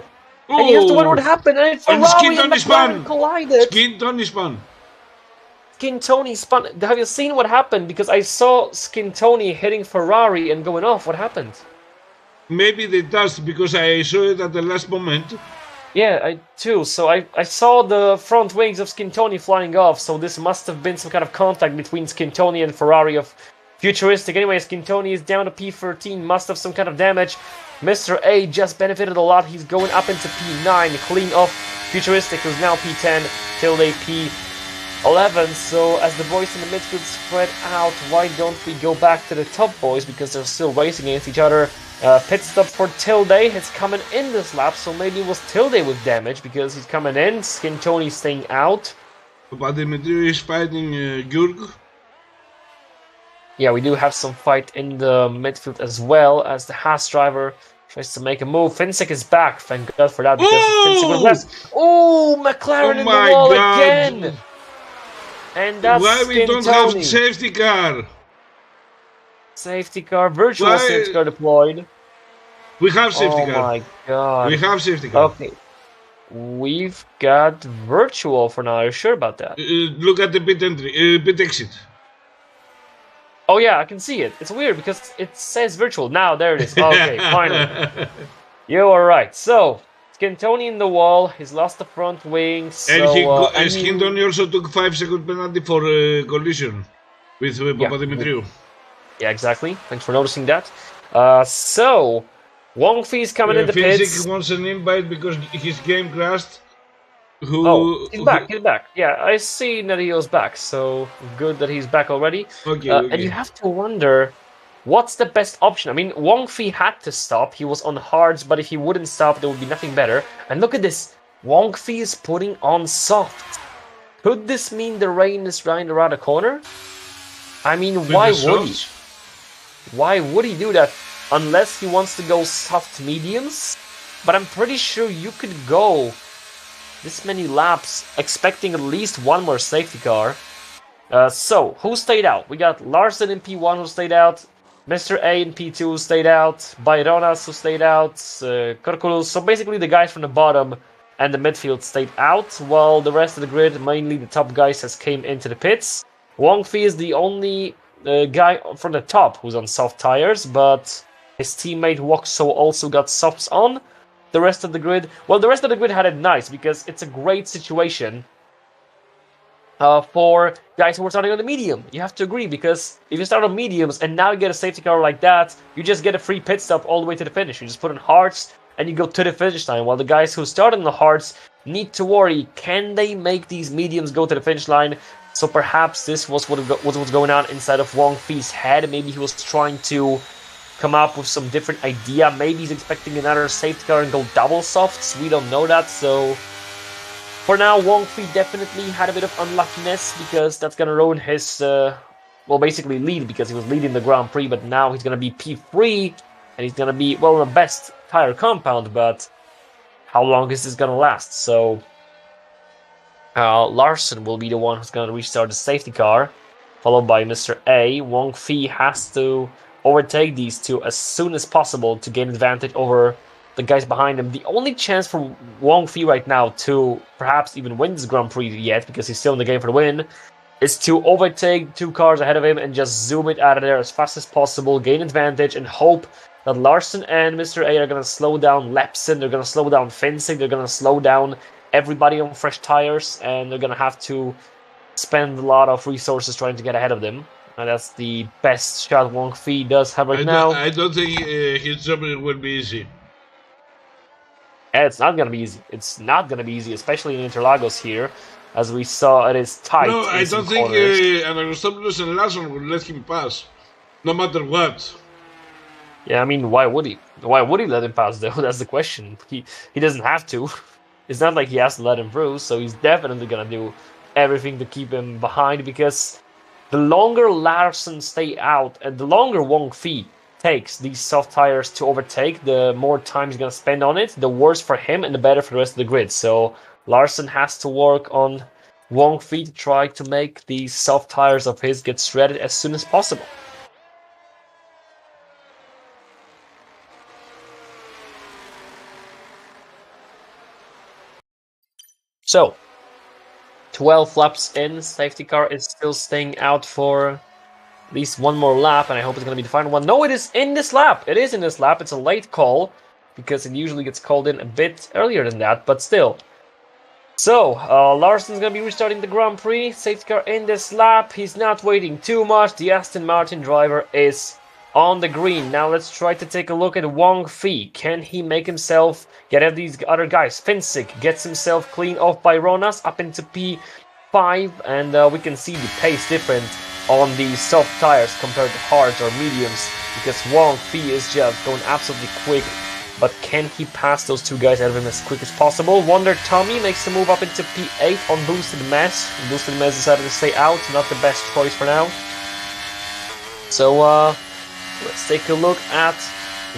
Oh, and you have to wonder what happened, and Ferrari and McLaren collided! Skintoni spun. Have you seen what happened? Because I saw Skintoni hitting Ferrari and going off. What happened? Maybe they touched, because I saw it at the last moment. Yeah, I too. So I saw the front wings of Skintoni flying off, so this must have been some kind of contact between Skintoni and Ferrari of Futuristic. Anyway, Skintoni is down to P13, must have some kind of damage. Mr. A just benefited a lot. He's going up into P9, clean off Futuristic, who's now P10, Tilde P11. So as the boys in the midfield spread out, why don't we go back to the top boys, because they're still racing against each other. Pit stop for Tilde. It's coming in this lap, so maybe it was Tilde with damage because he's coming in. Skintoni staying out. But Dimitri is fighting Gyurg. Yeah, we do have some fight in the midfield as well as the Haas driver tries to make a move. Finsick is back. Thank God for that because Finsick was less. Oh, McLaren in the wall again. And that's why we Skintoni. Don't have safety car. Safety car, virtual safety car deployed. We have safety car. Oh my God. We have safety car. Okay. We've got virtual for now. Are you sure about that? Look at the pit entry, pit exit. Oh yeah, I can see it. It's weird because it says virtual. Now, there it is. Okay, finally. You are right. So, Skintoni in the wall. He's lost the front wing. So, and Skintoni also took 5-second penalty for collision with Papadimitriou. Yeah, exactly. Thanks for noticing that. So, Wong Fei's coming in the pits. Finsick wants an invite because his game crashed. He's back, he's back. Yeah, I see that he was back, so good that he's back already. Okay, And you have to wonder, what's the best option? I mean, Wong Fei had to stop. He was on hards, but if he wouldn't stop, there would be nothing better. And look at this. Wong Fei is putting on soft. Could this mean the rain is right around the corner? I mean, why would he? Why would he do that? Unless he wants to go soft mediums? But I'm pretty sure you could go this many laps expecting at least one more safety car. So, who stayed out? We got Larson in P1 who stayed out, Mr. A in P2 who stayed out, Byronas who stayed out, Korkulus. So basically the guys from the bottom and the midfield stayed out, while the rest of the grid, mainly the top guys, has came into the pits. Wong Fei is the only guy from the top who's on soft tires, but his teammate Woxo also got softs on. The rest of the grid, well, the rest of the grid had it nice because it's a great situation for guys who are starting on the medium. You have to agree, because if you start on mediums and now you get a safety car like that, you just get a free pit stop all the way to the finish. You just put on hards and you go to the finish line, while the guys who start on the hards need to worry, can they make these mediums go to the finish line? So perhaps this was what was going on inside of Wong Fee's head. Maybe he was trying to come up with some different idea. Maybe he's expecting another safety car and go double softs. We don't know that, so for now, Wong Fee definitely had a bit of unluckiness, because that's gonna ruin his, well, basically lead, because he was leading the Grand Prix, but now he's gonna be P3, and he's gonna be, well, in the best tire compound, but how long is this gonna last? So, Larson will be the one who's gonna restart the safety car, followed by Mr. A. Wong Fee has to overtake these two as soon as possible to gain advantage over the guys behind him. The only chance for Wong Fee right now to perhaps even win this Grand Prix yet, because he's still in the game for the win, is to overtake two cars ahead of him and just zoom it out of there as fast as possible, gain advantage, and hope that Larson and Mr. A are going to slow down Lepson, they're going to slow down Finsig, they're going to slow down everybody on fresh tires, and they're going to have to spend a lot of resources trying to get ahead of them. And that's the best shot Wong Fee does have right now. I don't think his job will be easy. It's not going to be easy. It's not going to be easy, especially in Interlagos here. As we saw, it is tight. No, I don't think Anastopoulos and Larson will let him pass, no matter what. Yeah, I mean, why would he? Why would he let him pass, though? That's the question. He doesn't have to. It's not like he has to let him through, so he's definitely going to do everything to keep him behind, because the longer Larson stay out, and the longer Wong Fee takes these soft tires to overtake, the more time he's going to spend on it, the worse for him and the better for the rest of the grid. So Larson has to work on Wong Fee to try to make these soft tires of his get shredded as soon as possible. So 12 laps in, safety car is still staying out for at least one more lap, and I hope it's going to be the final one. No, it is in this lap! It is in this lap. It's a late call, because it usually gets called in a bit earlier than that, but still. So, Larson's going to be restarting the Grand Prix. Safety car in this lap. He's not waiting too much. The Aston Martin driver is on the green. Now let's try to take a look at Wong Fee. Can he make himself get at these other guys? Finsik gets himself clean off by Ronas up into P5, and we can see the pace difference on the soft tires compared to hards or mediums, because Wong Fee is just going absolutely quick. But can he pass those two guys out of him as quick as possible? Wonder Tommy makes the move up into P8 on Boosted Mess. Boosted Mess decided to stay out, not the best choice for now. So let's take a look at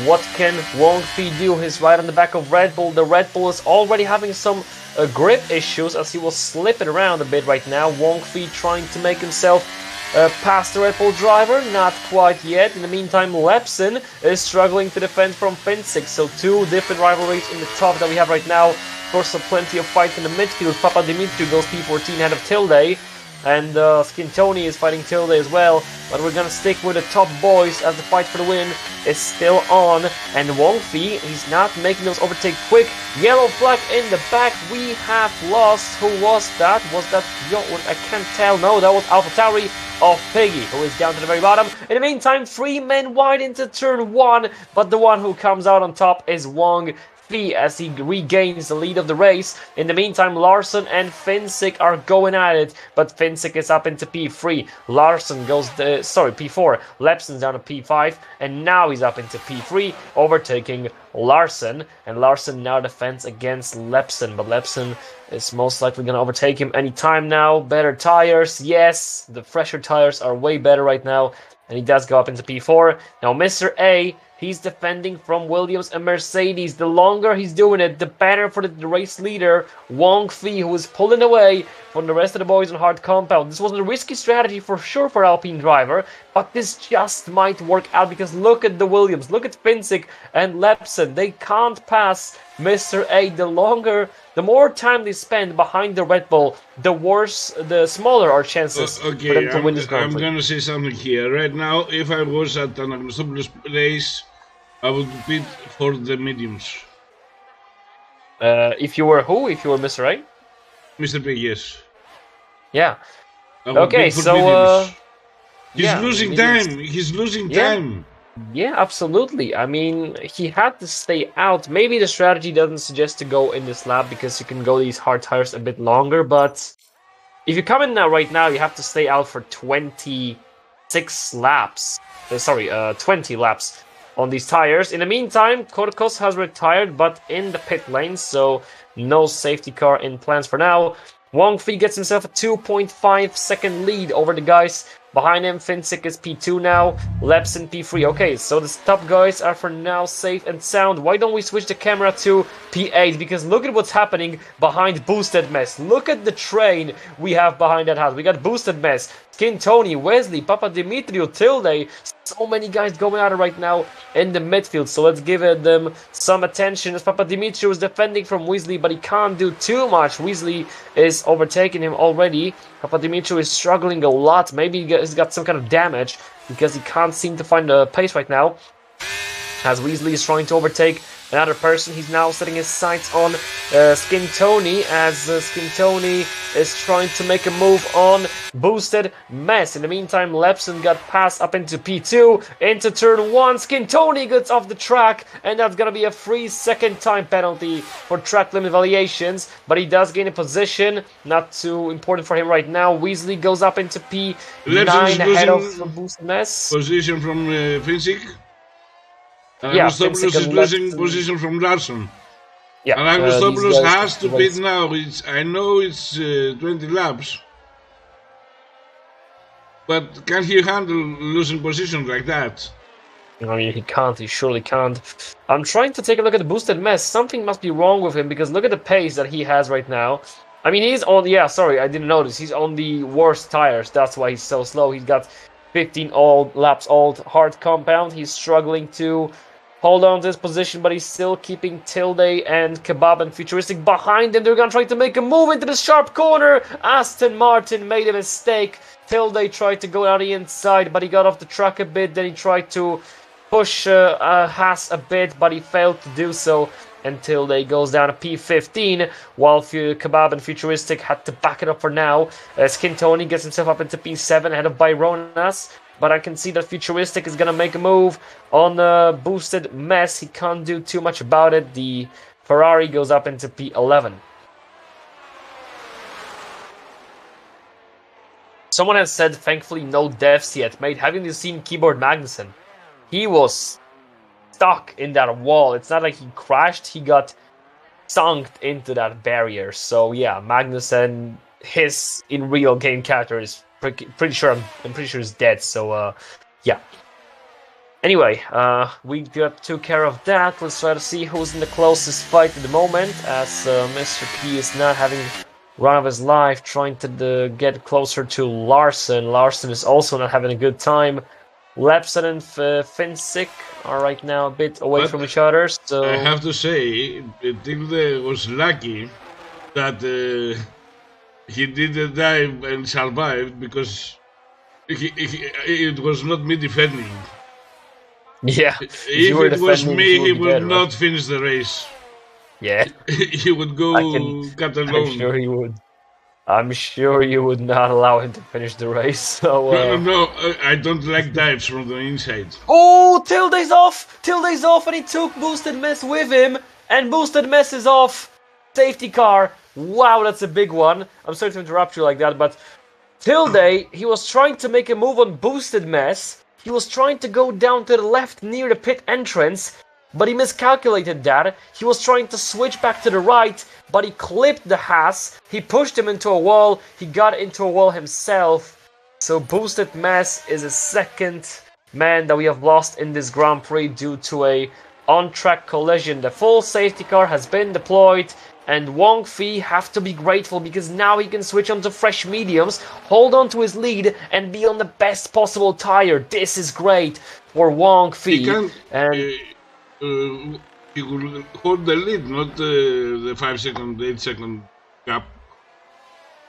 what can Wong Fee do. He's right on the back of Red Bull. The Red Bull is already having some grip issues, as he will slip it around a bit right now. Wong Fee trying to make himself past the Red Bull driver, not quite yet. In the meantime, Lepson is struggling to defend from Finsik. So two different rivalries in the top that we have right now. Of course, plenty of fight in the midfield. Papa Dimitri goes P14 ahead of Tilde, and Skin Tony is fighting Tilde as well. But we're gonna stick with the top boys as the fight for the win is still on. And Wong Fee, he's not making those overtake quick. Yellow flag in the back. We have lost. Who was that? Was that? I can't tell. No, that was AlphaTauri of Piggy, who is down to the very bottom. In the meantime, 3 men wide into turn 1, but the one who comes out on top is Wong Fee as he regains the lead of the race. In the meantime, Larson and Finsik are going at it, but Finsik is up into P3. Larson goes P4. Lepson's down to P5, and now he's up into P3, overtaking Larson, and Larson now defends against Lepson, but Lepson is most likely going to overtake him anytime now. Better tires, yes, the fresher tires are way better right now, and he does go up into P4. Now Mr. A, he's defending from Williams and Mercedes. The longer he's doing it, the better for the race leader, Wong Fee, who is pulling away from the rest of the boys on hard compound. This was a risky strategy for sure for Alpine driver, but this just might work out, because look at the Williams, look at Finsik and Lepson. They can't pass Mr. A. The more time they spend behind the Red Bull, the smaller our chances for them to win this Grand Prix. I'm gonna say something here. Right now, if I was at an Agnostopoulos race, I would bid for the mediums. If you were who? If you were Mr. A? Mr. P, yes. Yeah. Our Okay, big so mediums. He's yeah, losing mediums. time. He's losing Yeah. time. Yeah, absolutely. I mean, he had to stay out. Maybe the strategy doesn't suggest to go in this lap because you can go these hard tires a bit longer, but if you come in now right now, you have to stay out for 26 laps. 20 laps on these tires. In the meantime, Korkos has retired, but in the pit lane, so no safety car in plans for now. Wong Fei gets himself a 2.5 second lead over the guys behind him. Finsick is P2 now, Lepson P3. Okay, so the top guys are for now safe and sound. Why don't we switch the camera to P8? Because look at what's happening behind Boosted Mess. Look at the train we have behind that house. We got Boosted Mess, Skin Tony, Wesley, Papa Dimitriou, Tilde. So many guys going at it right now in the midfield. So let's give them some attention as Papa Dimitriou is defending from Weasley, but he can't do too much. Weasley is overtaking him already. Papa Dimitriou is struggling a lot. Maybe he's got some kind of damage because he can't seem to find the pace right now. As Weasley is trying to overtake another person, he's now setting his sights on Skin Tony, as Skin Tony is trying to make a move on Boosted Mess. In the meantime, Lepson got passed up into P2, into turn 1. Skin Tony gets off the track, and that's gonna be a 3-second time penalty for track limit violations, but he does gain a position, not too important for him right now. Weasley goes up into P9 ahead of Boosted Mess. Position from Finsick. Yeah, Agustopoulos is losing position from Larson. Yeah, and Agustopoulos has to pit now. I know it's 20 laps, but can he handle losing position like that? I mean, he can't. He surely can't. I'm trying to take a look at the Boosted Mess. Something must be wrong with him because look at the pace that he has right now. I mean, he's on. Yeah, sorry, I didn't notice. He's on the worst tires. That's why he's so slow. He's got 15 laps old hard compound. He's struggling to hold on to his position, but he's still keeping Tilde and Kebab and Futuristic behind him. They're gonna try to make a move into the sharp corner. Aston Martin made a mistake. Tilde tried to go out the inside, but he got off the track a bit. Then he tried to push Haas a bit, but he failed to do so. And Tilde goes down to P15, while Kebab and Futuristic had to back it up for now. Skin Tony gets himself up into P7 ahead of Byronas. But I can see that Futuristic is going to make a move on the Boosted Mess. He can't do too much about it. The Ferrari goes up into P11. Someone has said, thankfully, no deaths yet. Mate, haven't you seen Keyboard Magnussen? He was stuck in that wall. It's not like he crashed. He got sunk into that barrier. So, yeah, Magnussen, his in real game character is pretty sure I'm pretty sure he's dead. So yeah. Anyway, we took care of that. Let's try to see who's in the closest fight at the moment, as Mr. P is not having run of his life, trying to get closer to Larson. Larson is also not having a good time. Lepson and Finsick are right now a bit away from each other. So I have to say, Tilde was lucky that he did a dive and survived because it was not me defending. Yeah. If it was me, he would not finish the race. Yeah. He would go cut alone. I'm sure he would. I'm sure you would not allow him to finish the race. So no, I don't like dives from the inside. Oh, Tilde's off! Tilde's off, and he took Boosted Mess with him, and Boosted Mess is off. Safety car. Wow, that's a big one. I'm sorry to interrupt you like that, but Tilde, he was trying to make a move on Boosted Mess. He was trying to go down to the left near the pit entrance, but he miscalculated that. He was trying to switch back to the right, but he clipped the Haas. He pushed him into a wall. He got into a wall himself. So Boosted Mess is a second man that we have lost in this Grand Prix due to a on-track collision. The full safety car has been deployed, and Wong Fei have to be grateful because now he can switch onto fresh mediums, hold on to his lead, and be on the best possible tire. This is great for Wong Fei. He will hold the lead, not the 5 second, 8 second gap.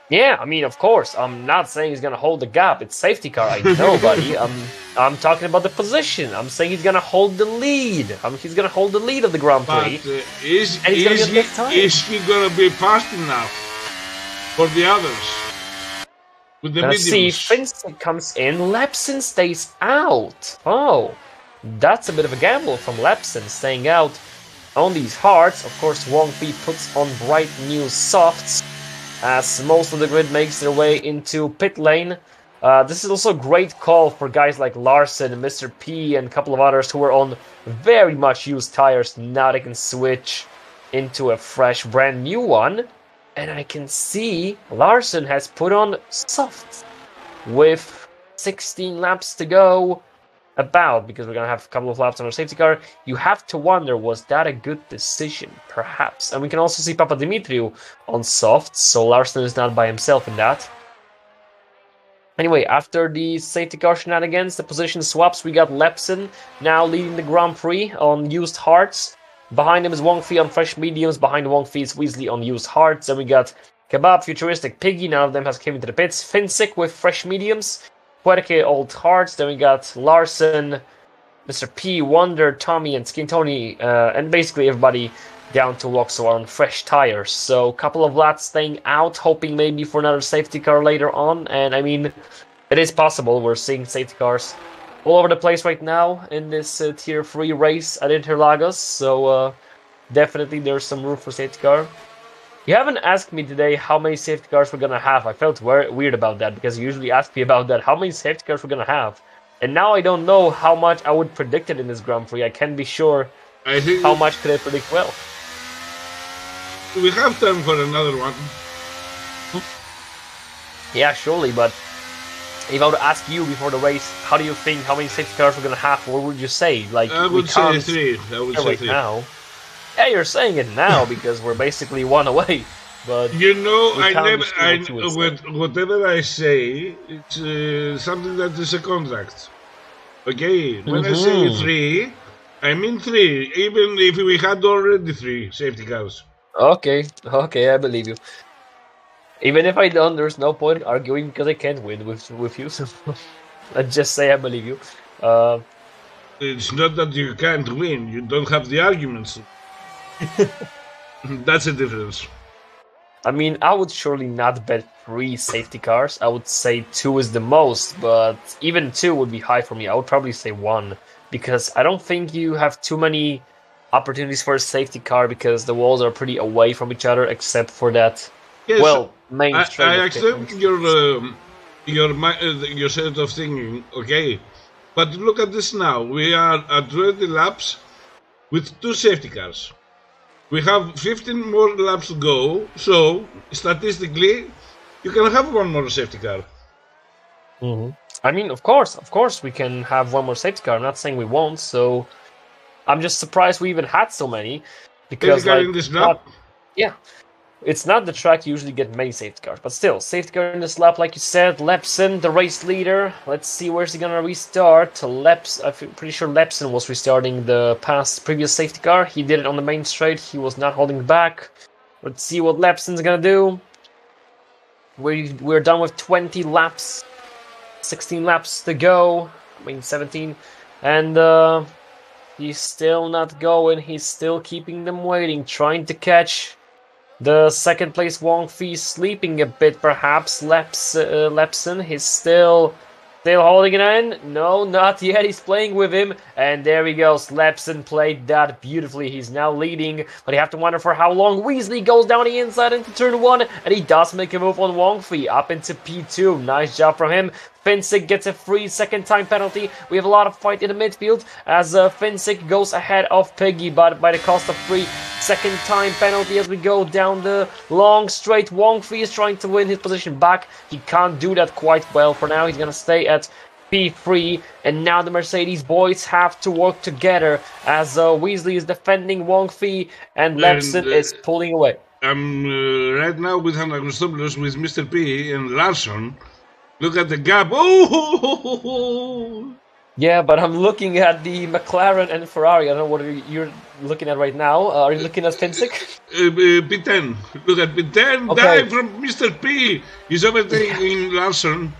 Yeah, I mean, of course. I'm not saying he's gonna hold the gap. It's safety car, I know, buddy. I'm talking about the position. I'm saying he's gonna hold the lead. He's gonna hold the lead of the Grand Prix. But is he gonna be fast enough for the others? with the Gonna see, mediums. Finsick comes in, Lepsin stays out. Oh, that's a bit of a gamble from Lepsin, staying out on these hards. Of course, Wongfi puts on bright new softs as most of the grid makes their way into pit lane. This is also a great call for guys like Larson, Mr. P, and a couple of others who are on very much used tires. Now they can switch into a fresh, brand new one. And I can see Larson has put on softs with 16 laps to go. Because we're going to have a couple of laps on our safety car. You have to wonder, was that a good decision? Perhaps. And we can also see Papa Dimitriou on softs, so Larson is not by himself in that. Anyway, after the safety car shenanigans, the position swaps, we got Lepsin now leading the Grand Prix on used hards. Behind him is Wongfi on fresh mediums. Behind Wongfi is Weasley on used hards. Then we got Kebab, Futuristic, Piggy. None of them has came into the pits. Finsick with fresh mediums. Puerque, old hards. Then we got Larson, Mr. P, Wonder, Tommy, and Skin Tony. And basically everybody down to Luxo on fresh tires. So a couple of lads staying out, hoping maybe for another safety car later on. And I mean, it is possible. We're seeing safety cars all over the place right now in this Tier 3 race at Interlagos, so definitely there's some room for safety car. You haven't asked me today how many safety cars we're gonna have. I felt weird about that, because you usually ask me about that, how many safety cars we're gonna have. And now I don't know how much I would predict it in this Grand Prix. I can't be sure how much could I predict well. We have time for another one. Yeah, surely, but if I would ask you before the race, how do you think, how many safety cars we're gonna have? What would you say? Like, I would say 3. I would say 3. Now. Yeah, you're saying it now because we're basically 1 away. But you know, whatever I say, it's something that is a contract. Okay, when I say 3, I mean 3. Even if we had already 3 safety cars. Okay, I believe you. Even if I don't, there's no point arguing because I can't win with you. So I just say I believe you. It's not that you can't win; you don't have the arguments. That's the difference. I mean, I would surely not bet 3 safety cars. I would say 2 is the most, but even 2 would be high for me. I would probably say 1 because I don't think you have too many opportunities for a safety car because the walls are pretty away from each other, except for that. Yes, well, main I accept your set of thinking, okay, but look at this now. We are at 20 laps with 2 safety cars. We have 15 more laps to go, so statistically, you can have 1 more safety car. I mean, of course, we can have 1 more safety car. I'm not saying we won't. So I'm just surprised we even had so many because in this lap? Yeah. It's not the track you usually get many safety cars, but still, safety car in this lap, like you said, Lepsin, the race leader. Let's see where's he gonna restart. I'm pretty sure Lepsin was restarting the previous safety car. He did it on the main straight. He was not holding back. Let's see what Lepsin's gonna do. We're done with 20 laps, 16 laps to go. I mean 17, and he's still not going. He's still keeping them waiting, trying to catch the second place Wongfi, sleeping a bit perhaps. Lepsin, he's still holding it in. No, not yet. He's playing with him. And there he goes. Lepsin played that beautifully. He's now leading. But you have to wonder for how long. Weasley goes down the inside into turn 1. And he does make a move on Wongfi. Up into P2. Nice job from him. Finsick gets a free second time penalty. We have a lot of fight in the midfield as Finsick goes ahead of Piggy, but by the cost of free second time penalty as we go down the long straight. Wongfi is trying to win his position back. He can't do that quite well for now. He's going to stay at P3, and now the Mercedes boys have to work together as Weasley is defending Wongfi and Lepsin is pulling away. I'm right now with Anagostopoulos with Mr. P and Larson. Look at the gap. Oh! Yeah, but I'm looking at the McLaren and Ferrari. I don't know what you're looking at right now. Are you looking at Finsick? P10. Look at P10. Okay. Dive from Mr. P. He's overtaking Larson.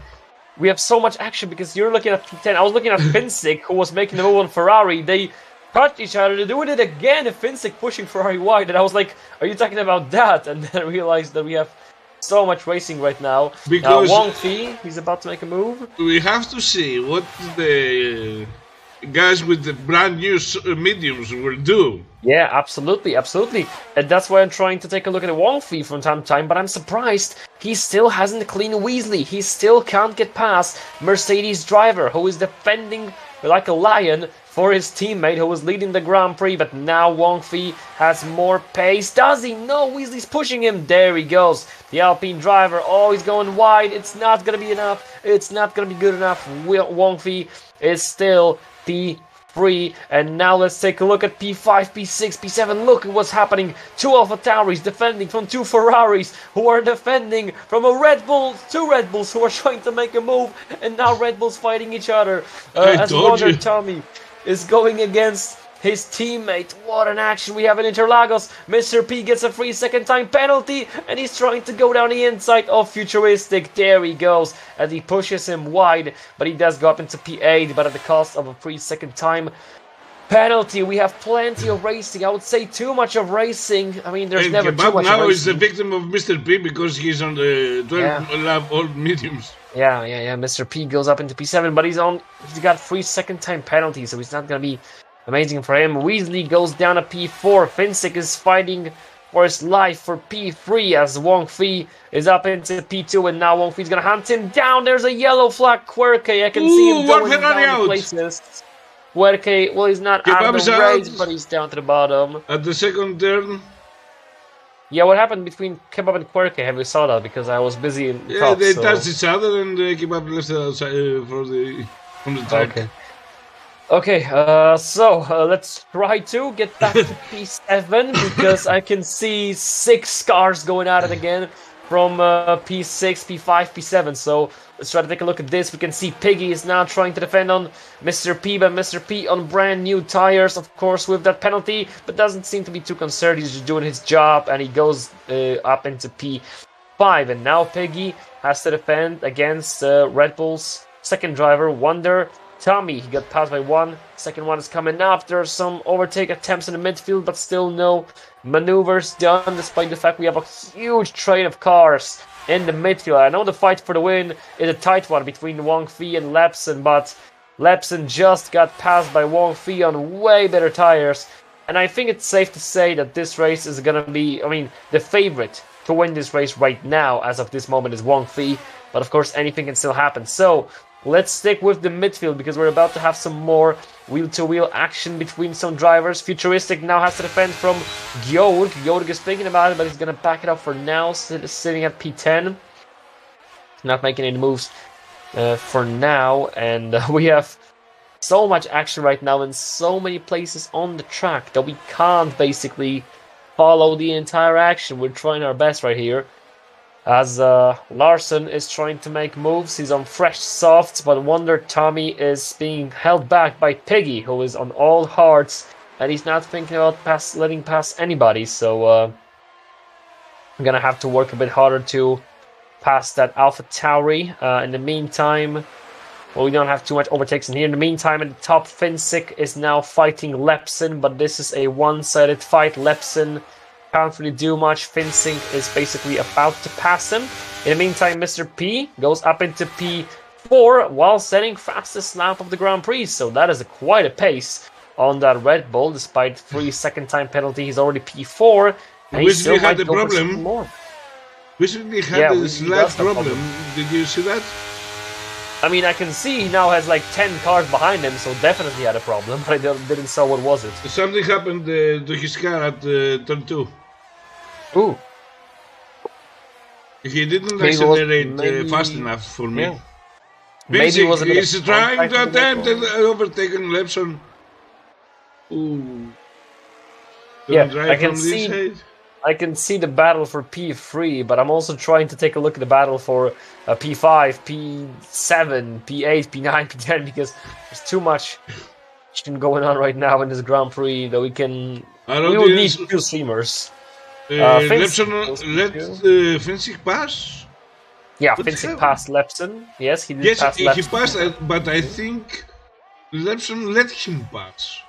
We have so much action because you're looking at P10. I was looking at Finsick, who was making the move on Ferrari. They touched each other. They're doing it again. Finsick pushing Ferrari wide. And I was like, are you talking about that? And then I realized that we have so much racing right now. Because Wong Fi, he's about to make a move. we have to see what the guys with the brand new mediums will do. Yeah, absolutely, absolutely. And that's why I'm trying to take a look at Wong Fi from time to time, but I'm surprised he still hasn't cleaned Weasley. He still can't get past Mercedes driver, who is defending like a lion for his teammate who was leading the Grand Prix, but now Wong Fi has more pace. Does he? No, Weasley's pushing him. There he goes. The Alpine driver, oh, he's going wide. It's not going to be enough. It's not going to be good enough. Wong Fi is still P3, and now let's take a look at P5, P6, P7. Look at what's happening. Two AlphaTauris defending from two Ferraris, who are defending from a Red Bull, two Red Bulls who are trying to make a move, and now Red Bulls fighting each other. As Roger Tommy is going against his teammate. What an action we have in Interlagos. Mr. P gets a free second time penalty, and he's trying to go down the inside of Futuristic. There he goes, as he pushes him wide, but he does go up into P8, but at the cost of a free second time penalty. We have plenty of racing. I would say too much of racing. I mean, there's never too much now racing. is the victim of Mr. P because he's on the 12 lap old mediums. Yeah. Mr. P goes up into P7, but he's got free second time penalty, so he's not gonna be amazing for him. Weasley goes down to P4. Finsick is fighting for his life for P3 as Wong Fi is up into P2, and now Wong Fi's gonna hunt him down. There's a yellow flag. Quirke, I can see him going down the places. Quirke, well, he's not out of the race, but he's down to the bottom. At the second turn. Yeah, what happened between Kebab and Quirke? Have you saw that? Because I was busy in Yeah, they touched each other, and Kebab left outside from the track. Okay, so let's try to get back to P7 because I can see 6 cars going at it again from P6, P5, P7. So let's try to take a look at this. We can see Piggy is now trying to defend on Mr. P, but Mr. P on brand new tires, of course, with that penalty, but doesn't seem to be too concerned. He's just doing his job, and he goes up into P5. And now Piggy has to defend against Red Bull's second driver, Wonder Tommy. He got passed by one. Second one is coming up. There are some overtake attempts in the midfield, but still no maneuvers done, despite the fact we have a huge train of cars in the midfield. I know the fight for the win is a tight one between Wong Fi and Lepson, but Lepson just got passed by Wong Fi on way better tires. And I think it's safe to say that this race is going to be, the favorite to win this race right now, as of this moment, is Wong Fi. But of course, anything can still happen. So let's stick with the midfield because we're about to have some more wheel-to-wheel action between some drivers. Futuristic now has to defend from Georg. Georg is thinking about it, but he's going to back it up for now, sitting at P10. Not making any moves for now, and we have so much action right now in so many places on the track that we can't basically follow the entire action. We're trying our best right here. As Larson is trying to make moves, he's on fresh softs, but Wonder Tommy is being held back by Piggy, who is on all hards, and he's not thinking about letting pass anybody, so I'm gonna have to work a bit harder to pass that AlphaTauri. In the meantime, well, we don't have too much overtakes in here. In the meantime, at the top, Finsick is now fighting Lepson, but this is a one-sided fight. Lepson can't really do much. Finsick is basically about to pass him. In the meantime, Mr. P goes up into P4 while setting fastest lap of the Grand Prix. So that is quite a pace on that Red Bull. Despite 3 second time penalty, he's already P4. And he still had the problem. Recently had a slight problem. Did you see that? I can see he now has like 10 cars behind him, so definitely had a problem, but I didn't saw what was it. Something happened to his car at turn 2. Ooh. He didn't accelerate fast enough for me. Yeah. Basically, he's trying to attempt overtaking Lepson. Ooh. I can see the battle for P3, but I'm also trying to take a look at the battle for P5, P7, P8, P9, P10, because there's too much going on right now in this Grand Prix that we would need 2 streamers. Lepson let Finsick pass? Yeah, Finsick passed Lepson. Yes, he did pass Lepson. Yes, he passed, but I think Lepson let him pass.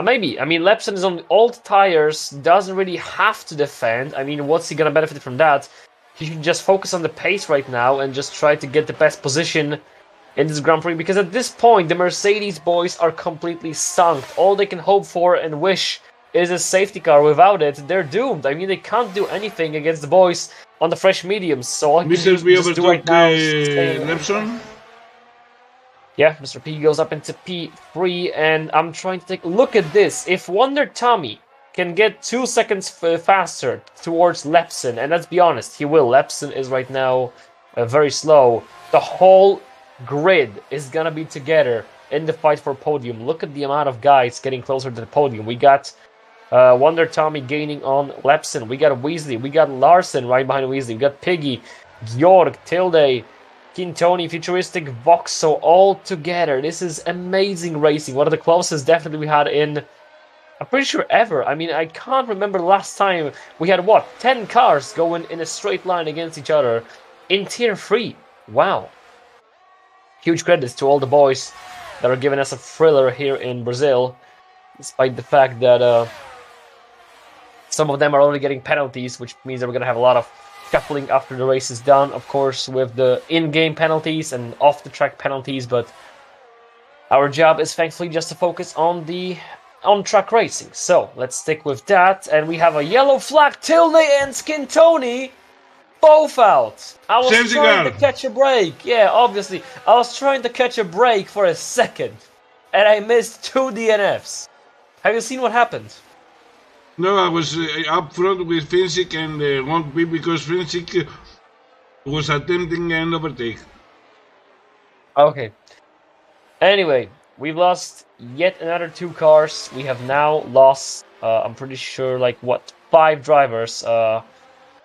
Maybe. Lepson is on old tires, doesn't really have to defend. What's he gonna benefit from that? he should just focus on the pace right now and just try to get the best position in this Grand Prix, because at this point the Mercedes boys are completely sunk. All they can hope for and wish is a safety car. Without it, they're doomed. I mean, they can't do anything against the boys on the fresh mediums, so all Mr. B just do right overtook now Lepson. Yeah, Mr. P goes up into P3, and I'm trying to take a look at this. If Wonder Tommy can get 2 seconds faster towards Lepson, and let's be honest, he will. Lepson is right now very slow. The whole grid is gonna be together in the fight for podium. Look at the amount of guys getting closer to the podium. We got Wonder Tommy gaining on Lepson. We got Weasley. We got Larson right behind Weasley. We got Piggy, Georg, Tilde, Quintoni, Futuristic, Voxo, all together. This is amazing racing. One of the closest definitely we had in, I'm pretty sure, ever. I mean, I can't remember the last time we had, what, 10 cars going in a straight line against each other in Tier 3. Wow. Huge credits to all the boys that are giving us a thriller here in Brazil, despite the fact that some of them are already getting penalties, which means that we're going to have a lot of shuffling after the race is done, of course, with the in-game penalties and off-the-track penalties, but our job is thankfully just to focus on the on-track racing. So let's stick with that, and we have a yellow flag. Tilde and Skintoni both out. I was trying to catch a break. Yeah, obviously. I was trying to catch a break for a second, and I missed 2 DNFs. Have you seen what happened? No, I was up front with Finsick and won't be because Finsick was attempting an overtake. Okay. Anyway, we've lost yet another 2 cars. We have now lost, I'm pretty sure, like, what, 5 drivers.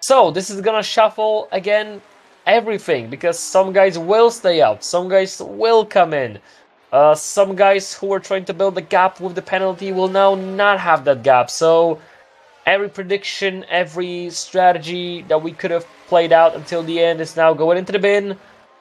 So, this is gonna shuffle, again, everything, because some guys will stay out, some guys will come in. Some guys who are trying to build a gap with the penalty will now not have that gap. So, every prediction, every strategy that we could have played out until the end is now going into the bin.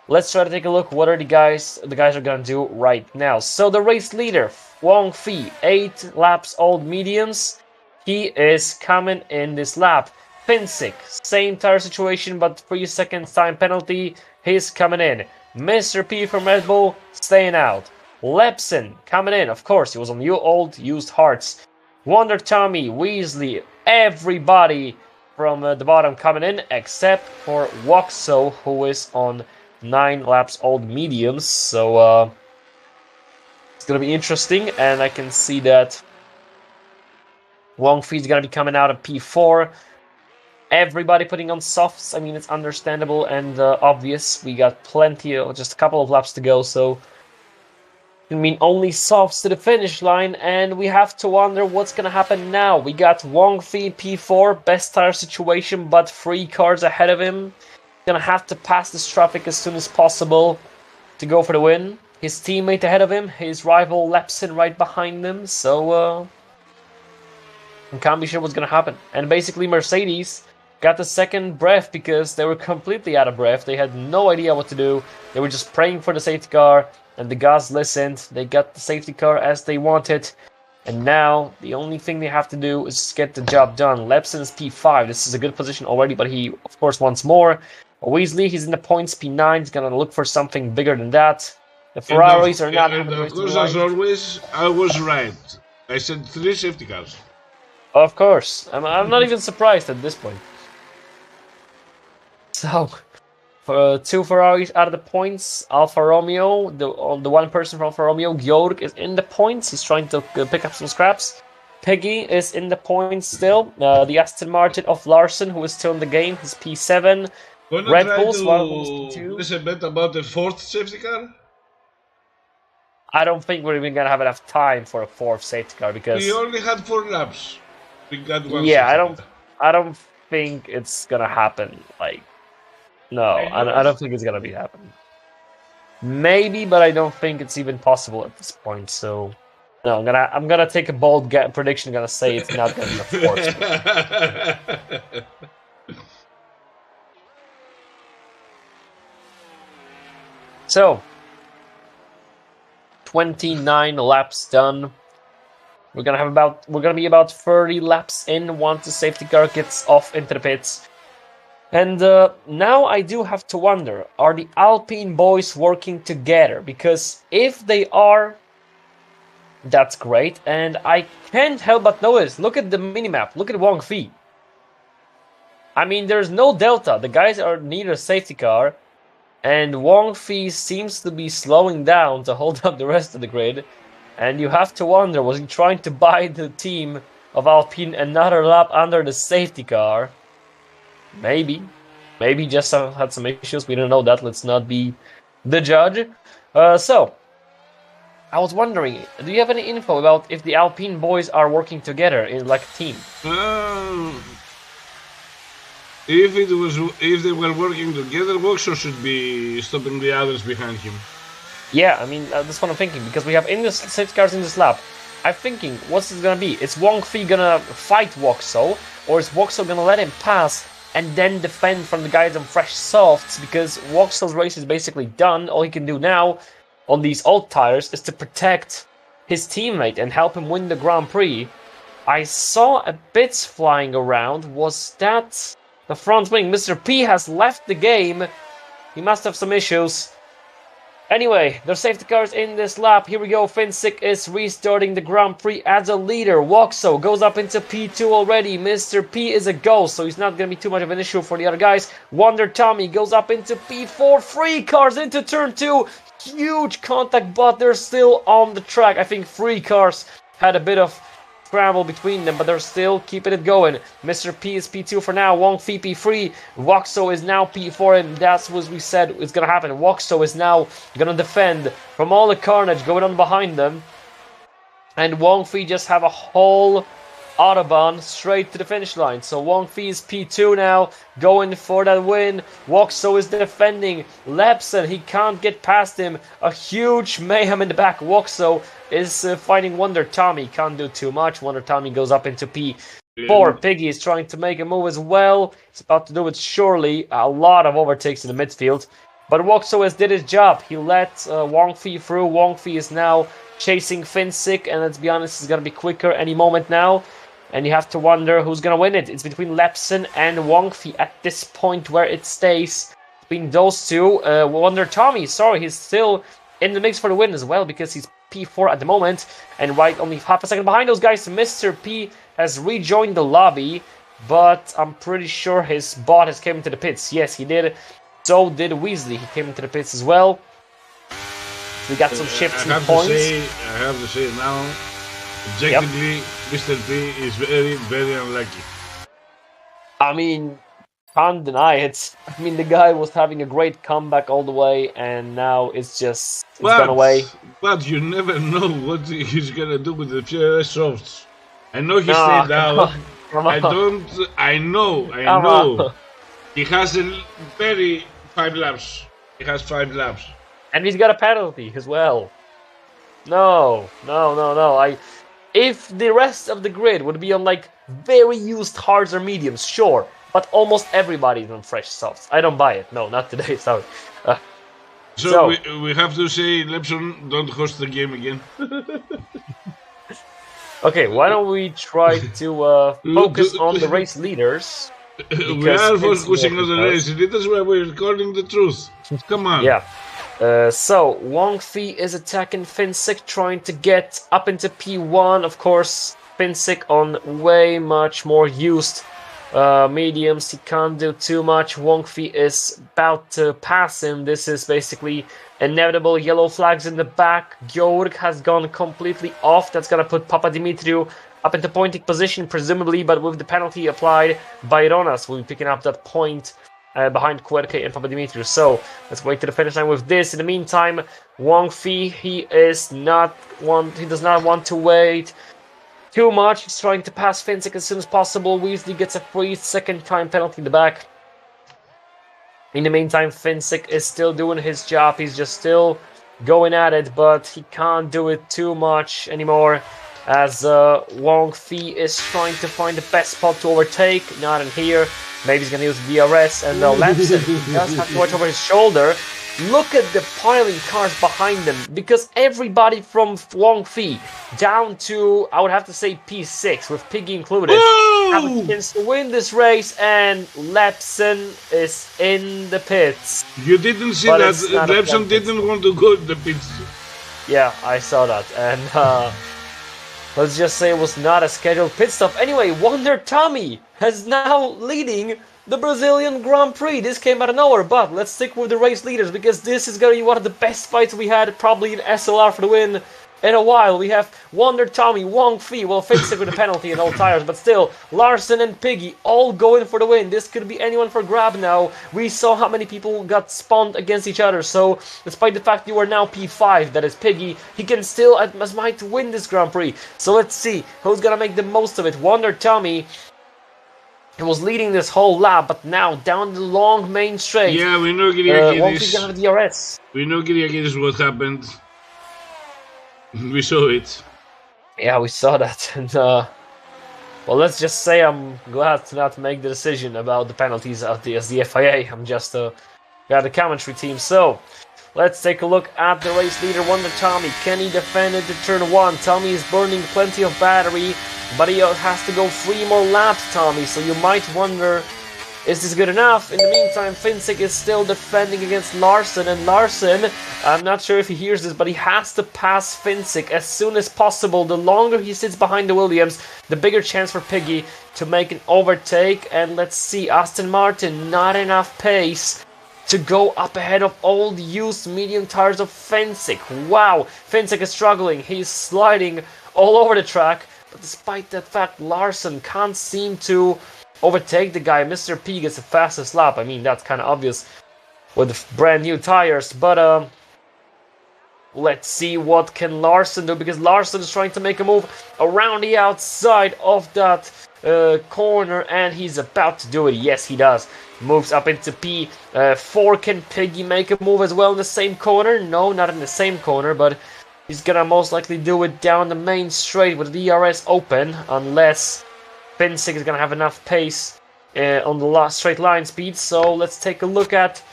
Let's try to take a look what are the guys are gonna do right now. So, the race leader, Wong Fi, 8 laps old mediums. He is coming in this lap. Finsick, same tire situation, but 3 seconds time penalty. He's coming in. Mr. P from Red Bull staying out. Lepson coming in. Of course, he was on old used hearts. Wonder Tommy, Weasley, everybody from the bottom coming in, except for Woxo, who is on 9 laps old mediums. So it's gonna be interesting, and I can see that Wong Fi is gonna be coming out of P4. Everybody putting on softs. I mean, it's understandable and obvious. We got plenty of, just a couple of laps to go, so I mean only softs to the finish line, and we have to wonder what's gonna happen now. We got Wong Fi P4, best tire situation, but 3 cars ahead of him. Gonna have to pass this traffic as soon as possible to go for the win. His teammate ahead of him, his rival Lepson right behind him, so I can't be sure what's gonna happen. And basically Mercedes got the second breath because they were completely out of breath. They had no idea what to do. They were just praying for the safety car, and the guys listened. They got the safety car as they wanted, and now the only thing they have to do is get the job done. Lepson's P5. This is a good position already, but he, of course, wants more. Weasley, he's in the points, P9. He's going to look for something bigger than that. The Ferraris are not... And of course, as always, I was right. I said 3 safety cars. Of course. I'm not even surprised at this point. So, for 2 Ferraris out of the points. Alfa Romeo, the one person from Alfa Romeo, Georg, is in the points. He's trying to pick up some scraps. Peggy is in the points still. The Aston Martin of Larson, who is still in the game, his P7. Red Bulls, P2. There's a bet about the 4th safety car? I don't think we're even going to have enough time for a 4th safety car, because... We only had 4 laps. We got 1 yeah, I don't think it's going to happen, like... No, I don't think it's gonna be happening. Maybe, but I don't think it's even possible at this point. So, no, I'm gonna take a bold prediction. I'm gonna say it's not gonna be a 4th. So, 29 laps done. We're gonna be about 30 laps in once the safety car gets off into the pits. And now I do have to wonder, are the Alpine boys working together? Because if they are, that's great. And I can't help but notice, look at the minimap, look at Wang Fi. I mean, there's no delta. The guys are near a safety car. And Wang Fi seems to be slowing down to hold up the rest of the grid. And you have to wonder, was he trying to buy the team of Alpine another lap under the safety car? Maybe. Maybe just had some issues. We don't know that. Let's not be the judge. So, I was wondering, do you have any info about if the Alpine boys are working together in like a team? If they were working together, Vauxhall should be stopping the others behind him. Yeah, I mean, that's what I'm thinking, because we have safety cars in this lap. I'm thinking, what's this gonna be? Is Wang Fi gonna fight Vauxhall, or is Vauxhall gonna let him pass and then defend from the guys on fresh softs? Because Vauxhall's race is basically done. All he can do now on these old tires is to protect his teammate and help him win the Grand Prix. I saw a bits flying around. Was that the front wing? Mr. P has left the game. He must have some issues. Anyway, there's safety cars in this lap. Here we go. Finsick is restarting the Grand Prix as a leader. Waxo goes up into P2 already. Mr. P is a ghost, so he's not going to be too much of an issue for the other guys. Wonder Tommy goes up into P4. 3 cars into turn 2. Huge contact, but they're still on the track. I think 3 cars had a bit of scramble between them, but they're still keeping it going. Mr. P is P2 for now. Wong Fi P3. Waxo is now P4, and that's what we said is going to happen. Waxo is now going to defend from all the carnage going on behind them. And Wong Fi just have a whole Autobahn straight to the finish line. So Wong Fi is P2 now, going for that win. Waxo is defending. Lepson, he can't get past him. A huge mayhem in the back. Waxo is fighting Wonder Tommy. Can't do too much. Wonder Tommy goes up into P4. Piggy is trying to make a move as well. He's about to do it surely. A lot of overtakes in the midfield. But Waxo has did his job. He let Wong Fi through. Wong Fi is now chasing Finsick, and let's be honest, it's going to be quicker any moment now. And you have to wonder who's going to win it. It's between Lepson and Wong Fi at this point where it stays between those two. Wonder Tommy, sorry, he's still in the mix for the win as well because he's P4 at the moment. And right only half a second behind those guys, Mr. P has rejoined the lobby. But I'm pretty sure his bot has came into the pits. Yes, he did. So did Weasley. He came into the pits as well. We got some shifts and points. I have to say now, objectively, yep. Mr. P is very, very unlucky. I mean, can't deny it. I mean, the guy was having a great comeback all the way, and now it's gone away. But you never know what he's gonna do with the PRS softs. I know he stayed out. I know. He has a very 5 laps. He has 5 laps. And he's got a penalty as well. No. If the rest of the grid would be on like very used hards or mediums, sure. But almost everybody's on fresh softs. I don't buy it. No, not today. Sorry. So we have to say, Lepson, don't host the game again. Okay, why don't we try to focus on the race leaders? We are focusing on the race leaders where we're calling the truth. Come on. Yeah. So, Wong Fi is attacking Finsick, trying to get up into P1. Of course, Finsick on way much more used mediums. He can't do too much. Wong Fi is about to pass him. This is basically inevitable. Yellow flags in the back. Georg has gone completely off. That's going to put Papadimitriou up into pointing position, presumably, but with the penalty applied, Byronas will be picking up that point behind Querke and Papadimitriou. So let's wait to the finish line with this. In the meantime, Wong Fi, he does not want to wait too much. He's trying to pass Finsick as soon as possible. Weasley gets a free second time penalty in the back. In the meantime, Finsick is still doing his job. He's just still going at it, but he can't do it too much anymore as Wong Fi is trying to find the best spot to overtake. Not in here. Maybe he's going to use DRS, and Lepson does have to watch over his shoulder. Look at the piling cars behind them, because everybody from Wong Fi down to, I would have to say, P6, with Piggy included, have a chance to win this race, and Lepson is in the pits. You didn't see But that it's not a Lepson planned pit didn't stop. want to go to the pits. Yeah, I saw that, and let's just say it was not a scheduled pit stop. Anyway, Wonder Tommy is now leading the Brazilian Grand Prix. This came out of nowhere, but let's stick with the race leaders because this is going to be one of the best fights we had probably in SLR for the win in a while. We have Wonder Tommy, Wong Fei, well, Finsick with a penalty and all tires, but still, Larson and Piggy all going for the win. This could be anyone for grab now. We saw how many people got spawned against each other, so despite the fact you are now P5, that is Piggy, he can still, might win this Grand Prix. So let's see who's gonna make the most of it. Wonder Tommy, he was leading this whole lap, but now down the long main straight. Yeah, we know Wong Fei's gonna have a DRS. We know Kyriakidis what happened. We saw it. Yeah, we saw that, and well, let's just say I'm glad to not make the decision about the penalties as the FIA. I'm just got the commentary team. So let's take a look at the race leader, Wonder Tommy. Can he defend it to turn 1? Tommy is burning plenty of battery, but he has to go 3 more laps, Tommy. So you might wonder, is this good enough? In the meantime, Finsick is still defending against Larson, and Larson, I'm not sure if he hears this, but he has to pass Finsick as soon as possible. The longer he sits behind the Williams, the bigger chance for Piggy to make an overtake. And let's see, Aston Martin, not enough pace to go up ahead of all the used medium tires of Finsick. Wow, Finsick is struggling. He's sliding all over the track, but despite that fact, Larson can't seem to overtake the guy. Mr. P gets the fastest lap. I mean, that's kind of obvious with the brand new tires, but let's see what can Larson do, because Larson is trying to make a move around the outside of that corner, and he's about to do it. Yes, he does. Moves up into P4. Can Piggy make a move as well in the same corner? No, not in the same corner, but he's gonna most likely do it down the main straight with the DRS open, unless Finsick is going to have enough pace on the last straight line speed. So let's take a look at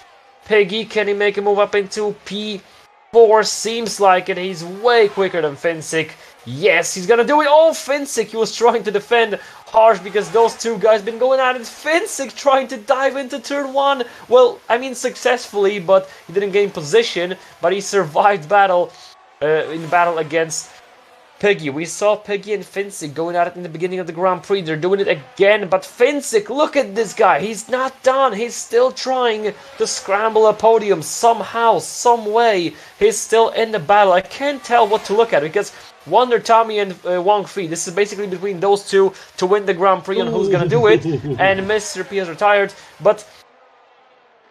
Piggy. Can he make a move up into P4? Seems like it. He's way quicker than Finsick. Yes, he's going to do it. Oh, Finsick, he was trying to defend harsh because those two guys been going at it. Finsick trying to dive into turn 1. Well, I mean successfully, but he didn't gain position. But he survived battle in battle against Piggy. We saw Piggy and Finsick going at it in the beginning of the Grand Prix. They're doing it again, but Finsick, look at this guy. He's not done. He's still trying to scramble a podium somehow, some way. He's still in the battle. I can't tell what to look at because Wonder Tommy and Wong Fei, this is basically between those two to win the Grand Prix and who's gonna do it. And Mr. P has retired, but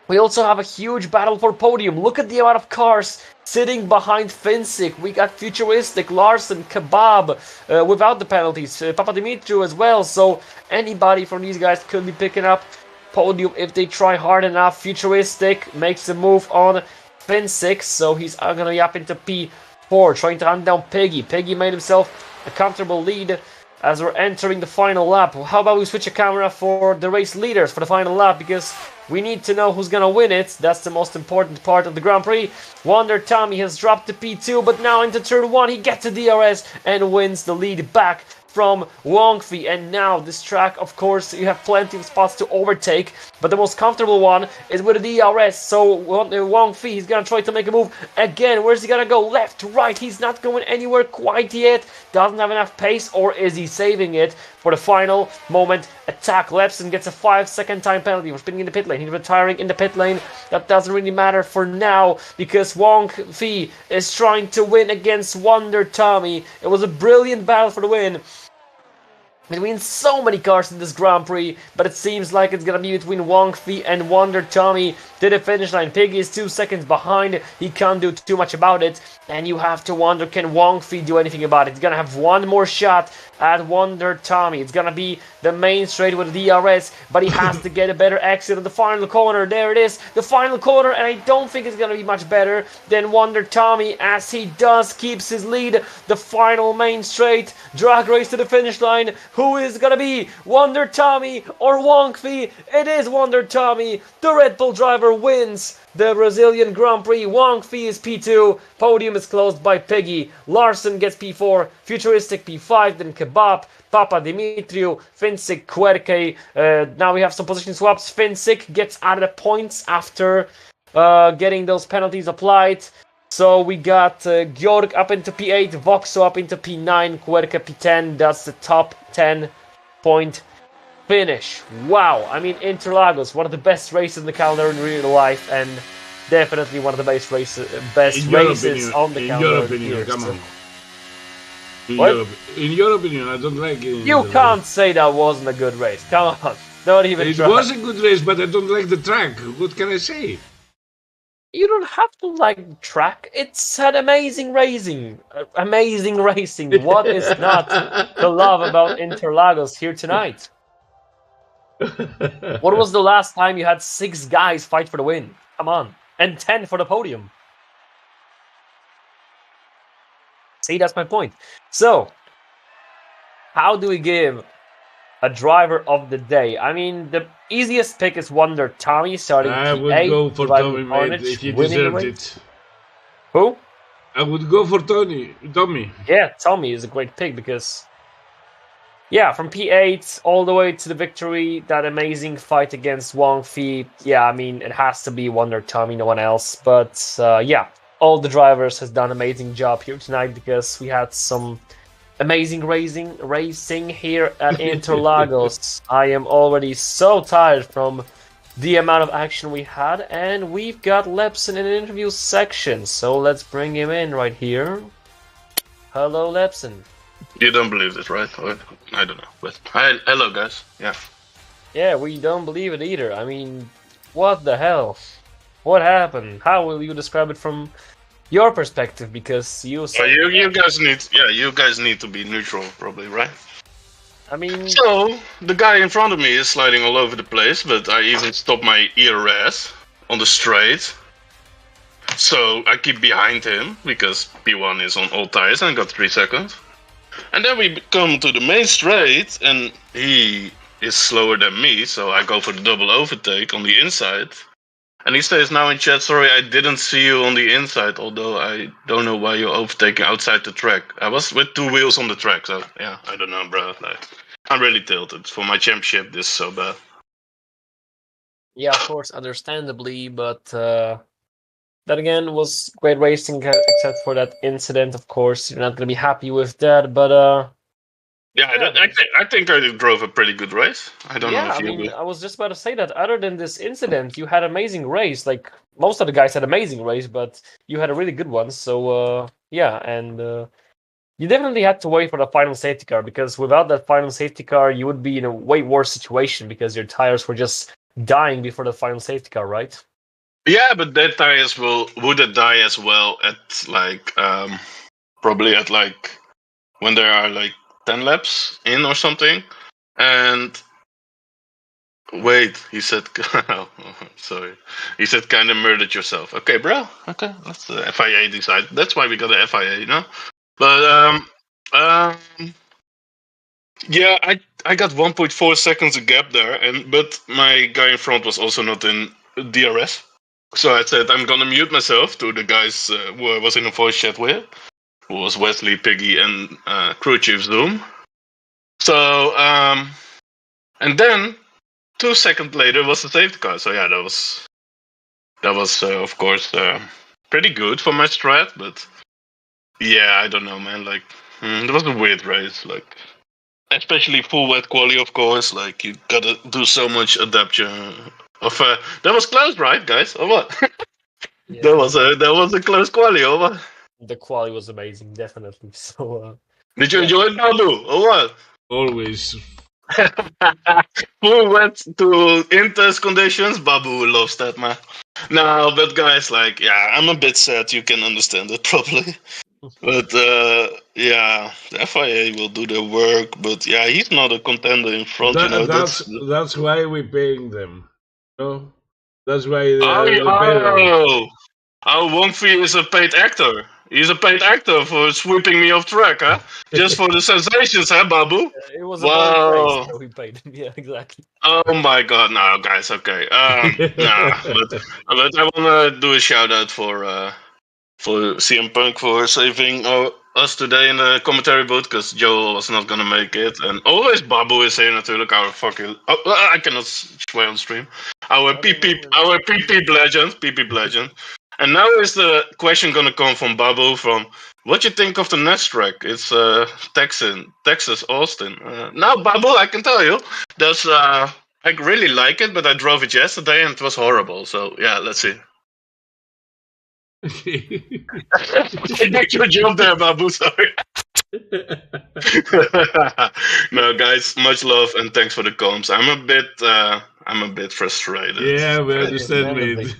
we also have a huge battle for podium. Look at the amount of cars sitting behind Finsick. We got Futuristic, Larson, Kebab, without the penalties, Papa Dimitru as well. So anybody from these guys could be picking up podium if they try hard enough. Futuristic makes a move on Finsick, so he's going to be up into P4, trying to hunt down Piggy. Piggy made himself a comfortable lead as we're entering the final lap. How about we switch a camera for the race leaders for the final lap, because we need to know who's gonna win it. That's the most important part of the Grand Prix. Wonder Tommy has dropped to P2, but now into turn 1 he gets a DRS and wins the lead back from Wong Fei. And now this track, of course, you have plenty of spots to overtake, but the most comfortable one is with a DRS. So Wong Fei, he's gonna try to make a move again. Where's he gonna go? Left, right? He's not going anywhere quite yet. Doesn't have enough pace, or is he saving it for the final moment attack? Lepson gets a 5-second time penalty for spinning in the pit lane. He's retiring in the pit lane. That doesn't really matter for now because Wong Fei is trying to win against Wonder Tommy. It was a brilliant battle for the win between so many cars in this Grand Prix, but it seems like it's gonna be between Wong Fei and Wonder Tommy to the finish line. Piggy is 2 seconds behind. He can't do too much about it, and you have to wonder, can Wong Fei do anything about it? He's gonna have one more shot at Wonder Tommy. It's gonna be the main straight with the DRS, but he has to get a better exit of the final corner. There it is, the final corner, and I don't think it's gonna be much better than Wonder Tommy, as he keeps his lead. The final main straight, drag race to the finish line. Who is gonna be Wonder Tommy or Wong Fei? It is Wonder Tommy. The Red Bull driver wins the Brazilian Grand Prix. Wang Fi is P2. Podium is closed by Piggy. Larson gets P4. Futuristic P5. Then Kebab. Papa Dimitriu. Finsik, Querke. Now we have some position swaps. Finsik gets out of the points after getting those penalties applied. So we got Georg up into P8. Voxo up into P9. Querke P10. That's the top 10 point finish. Wow, I mean, Interlagos, one of the best races in the calendar in real life, and definitely one of the best races on the calendar. In your opinion, come on. In your opinion, I don't like it. You can't say that wasn't a good race. Come on, don't even try. It was a good race, but I don't like the track. What can I say? You don't have to like the track. It's had amazing racing. Amazing racing. What is not to love about Interlagos here tonight? What was the last time you had 6 guys fight for the win? Come on. And 10 for the podium. See, that's my point. So, how do we give a driver of the day? I mean, the easiest pick is Wonder Tommy starting I would P8, go for Tommy, mate, if he deserved it. Who? I would go for Tommy. Yeah, Tommy is a great pick because... Yeah, from P8 all the way to the victory, that amazing fight against Wang Fi. Yeah, I mean, it has to be Wonder Tommy, no one else. But yeah, all the drivers has done amazing job here tonight because we had some amazing racing here at Interlagos. I am already so tired from the amount of action we had. And we've got Lepson in an interview section. So let's bring him in right here. Hello, Lepson. You don't believe this, right? Or, I don't know. But hello, guys. Yeah. Yeah, we don't believe it either. I mean, what the hell? What happened? How will you describe it from your perspective? Because you guys need to be neutral, probably, right? I mean, so the guy in front of me is sliding all over the place, but I even stopped my ERS on the straight. So I keep behind him because P1 is on all tires and I got 3 seconds. And then we come to the main straight, and he is slower than me, so I go for the double overtake on the inside. And he says now in chat, sorry, I didn't see you on the inside, although I don't know why you're overtaking outside the track. I was with 2 wheels on the track, so yeah, I don't know, bro. I'm really tilted. For my championship, this is so bad. Yeah, of course, understandably, but... That again was great racing, except for that incident. Of course, you're not gonna be happy with that, but yeah, I think I drove a pretty good race. I don't know if you. I was just about to say that. Other than this incident, you had an amazing race. Like most of the guys had amazing race, but you had a really good one. So yeah, and you definitely had to wait for the final safety car because without that final safety car, you would be in a way worse situation because your tires were just dying before the final safety car, right? Yeah, but that tires would die as well at like probably at like when there are like 10 laps in or something. And wait, he said, oh, sorry, he said kind of murdered yourself. Okay, bro. Okay, let's FIA decide. That's why we got a FIA, you know. But yeah, I got 1.4 seconds a gap there, but my guy in front was also not in DRS. So I said, I'm gonna mute myself to the guys who I was in a voice chat with, who was Wesley, Piggy, and Crew Chief Zoom. So, and then 2 seconds later was the safety car. So yeah, that was of course pretty good for my strat. But yeah, I don't know, man. Like, it was a weird race. Like, especially full wet quali, of course. Like, you gotta do so much adaptation. That was close, right, guys? Or what? Yeah. That was a close quali, or what? The quali was amazing, definitely. So, did you enjoy it, Babu, or what? Always. Who went to intense conditions? Babu loves that, man. No, but guys, like, yeah, I'm a bit sad. You can understand it probably. But yeah, the FIA will do their work. But yeah, he's not a contender in front. That's why we're paying them. That's why Wang Fi is a paid actor. He's a paid actor for sweeping me off track, huh? Just for the sensations, huh, Babu? It was a Wow. race, so we paid him. Yeah, exactly. Oh my god, no, guys, okay. But I wanna do a shout out for CM Punk for saving us today in the commentary booth because Joel was not gonna make it, and always Babu is here natuurlijk. Our fucking I cannot swear on stream. Our PP legend. And now is the question gonna come from Babu from what you think of the next track? It's Texas Austin. Now Babu, I can tell you, that's I really like it, but I drove it yesterday and it was horrible. So yeah, let's see. I did your job there, Babu. Sorry. No, guys, much love and thanks for the comms. I'm a bit frustrated. Yeah, we understand, mate.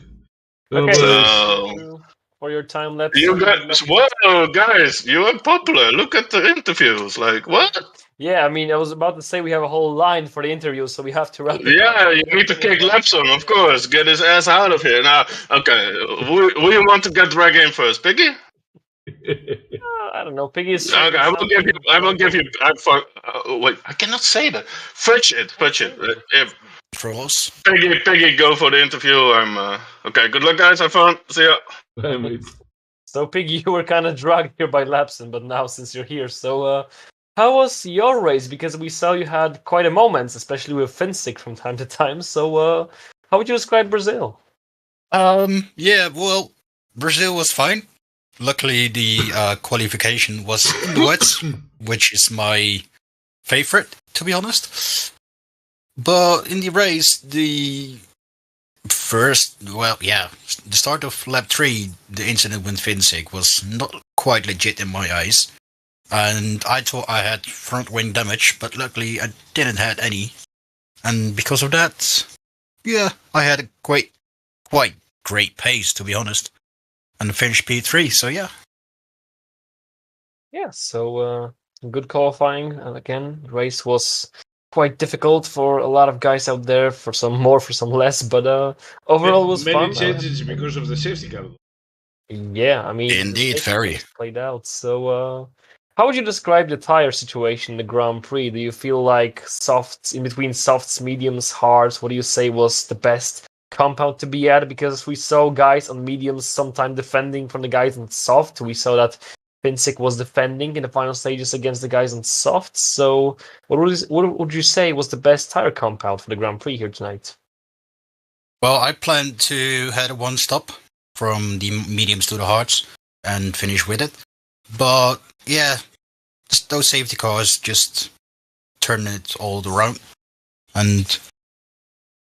Okay, so for your time lapse. You guys, whoa, guys, you are popular. Look at the interviews. Like what? Yeah, I mean, I was about to say we have a whole line for the interview, so we have to wrap it up. Yeah, you need to kick Lapson, of course. Get his ass out of here. Now, okay, who you want to get drag in first? Piggy? I don't know. Piggy is... Okay, I will give you... wait, I cannot say that. Fetch it. If Frost. Piggy, go for the interview. Okay, good luck, guys. Have fun. See ya. Bye, mate. So, Piggy, you were kind of dragged here by Lapson, but now since you're here, so... how was your race? Because we saw you had quite a moment, especially with Finsick from time to time. So, how would you describe Brazil? Yeah, well, Brazil was fine. Luckily, the qualification was in the wets, which is my favorite, to be honest. But in the race, the start of lap 3, the incident with Finsick was not quite legit in my eyes. And I thought I had front wing damage, but luckily I didn't have any. And because of that, yeah, I had a quite great pace, to be honest. And finished P3, so yeah. Yeah, so good qualifying. And again, race was quite difficult for a lot of guys out there, for some more, for some less, but overall it was many fun. Many changes because of the safety car. Yeah, I mean... Indeed, very. Played out, so... how would you describe the tire situation in the Grand Prix? Do you feel like softs, in between softs, mediums, hards, what do you say was the best compound to be at? Because we saw guys on mediums sometimes defending from the guys on soft. We saw that Finsick was defending in the final stages against the guys on soft. So what would you say was the best tire compound for the Grand Prix here tonight? Well, I planned to head one stop from the mediums to the hards and finish with it. But yeah, those safety cars just turn it all around, and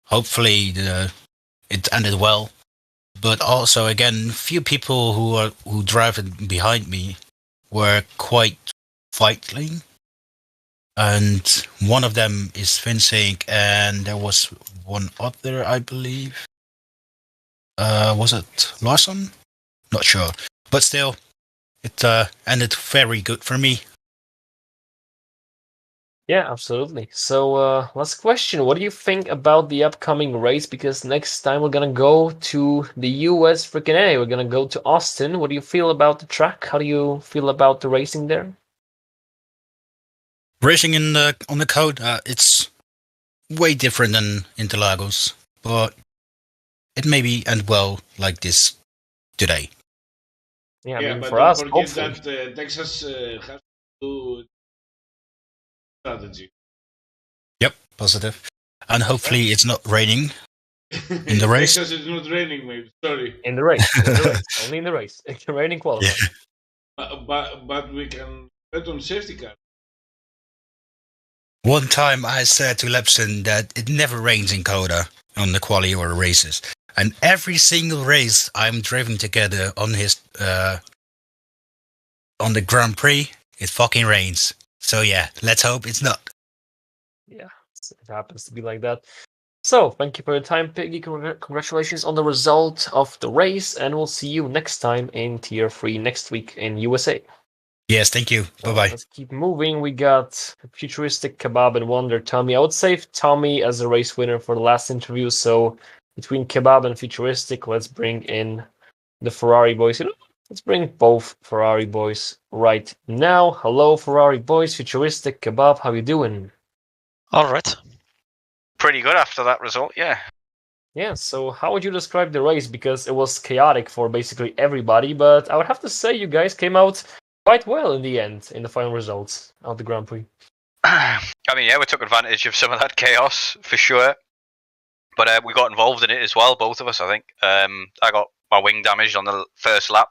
hopefully it ended well. But also, again, few people who drive it behind me were quite fighting, and one of them is Finsick, and there was one other, I believe. Was it Larson? Not sure, but still. It ended very good for me. Yeah, absolutely. So, last question. What do you think about the upcoming race? Because next time we're going to go to the US freaking A. We're going to go to Austin. What do you feel about the track? How do you feel about the racing there? Racing on the code, it's way different than Interlagos. But it maybe end well like this today. Yeah, I mean, but for don't us, forget hopefully. that Texas has to do strategy. Yep, positive. And hopefully it's not raining in the race. Texas is not raining, mate. Sorry. In the race. Only in the race. It's raining qualifying. Yeah. But we can bet on safety car. One time I said to Lepson that it never rains in Coda on the quali or races. And every single race I'm driving together on his on the Grand Prix, it fucking rains. So yeah, let's hope it's not. Yeah, it happens to be like that. So, thank you for your time, Piggy. Congratulations on the result of the race, and we'll see you next time in Tier 3 next week in USA. Yes, thank you. So bye-bye. Let's keep moving. We got Futuristic, Kebab, and Wonder Tommy. I would save Tommy as a race winner for the last interview, so between Kebab and Futuristic, let's bring in the Ferrari boys. You know, Let's bring both Ferrari boys right now. Hello, Ferrari boys, Futuristic Kebab, how you doing? All right. Pretty good after that result, yeah. Yeah, so how would you describe the race? Because it was chaotic for basically everybody, but I would have to say you guys came out quite well in the end, in the final results of the Grand Prix. I mean, yeah, we took advantage of some of that chaos for sure, but we got involved in it as well, both of us, I think. I got my wing damaged on the first lap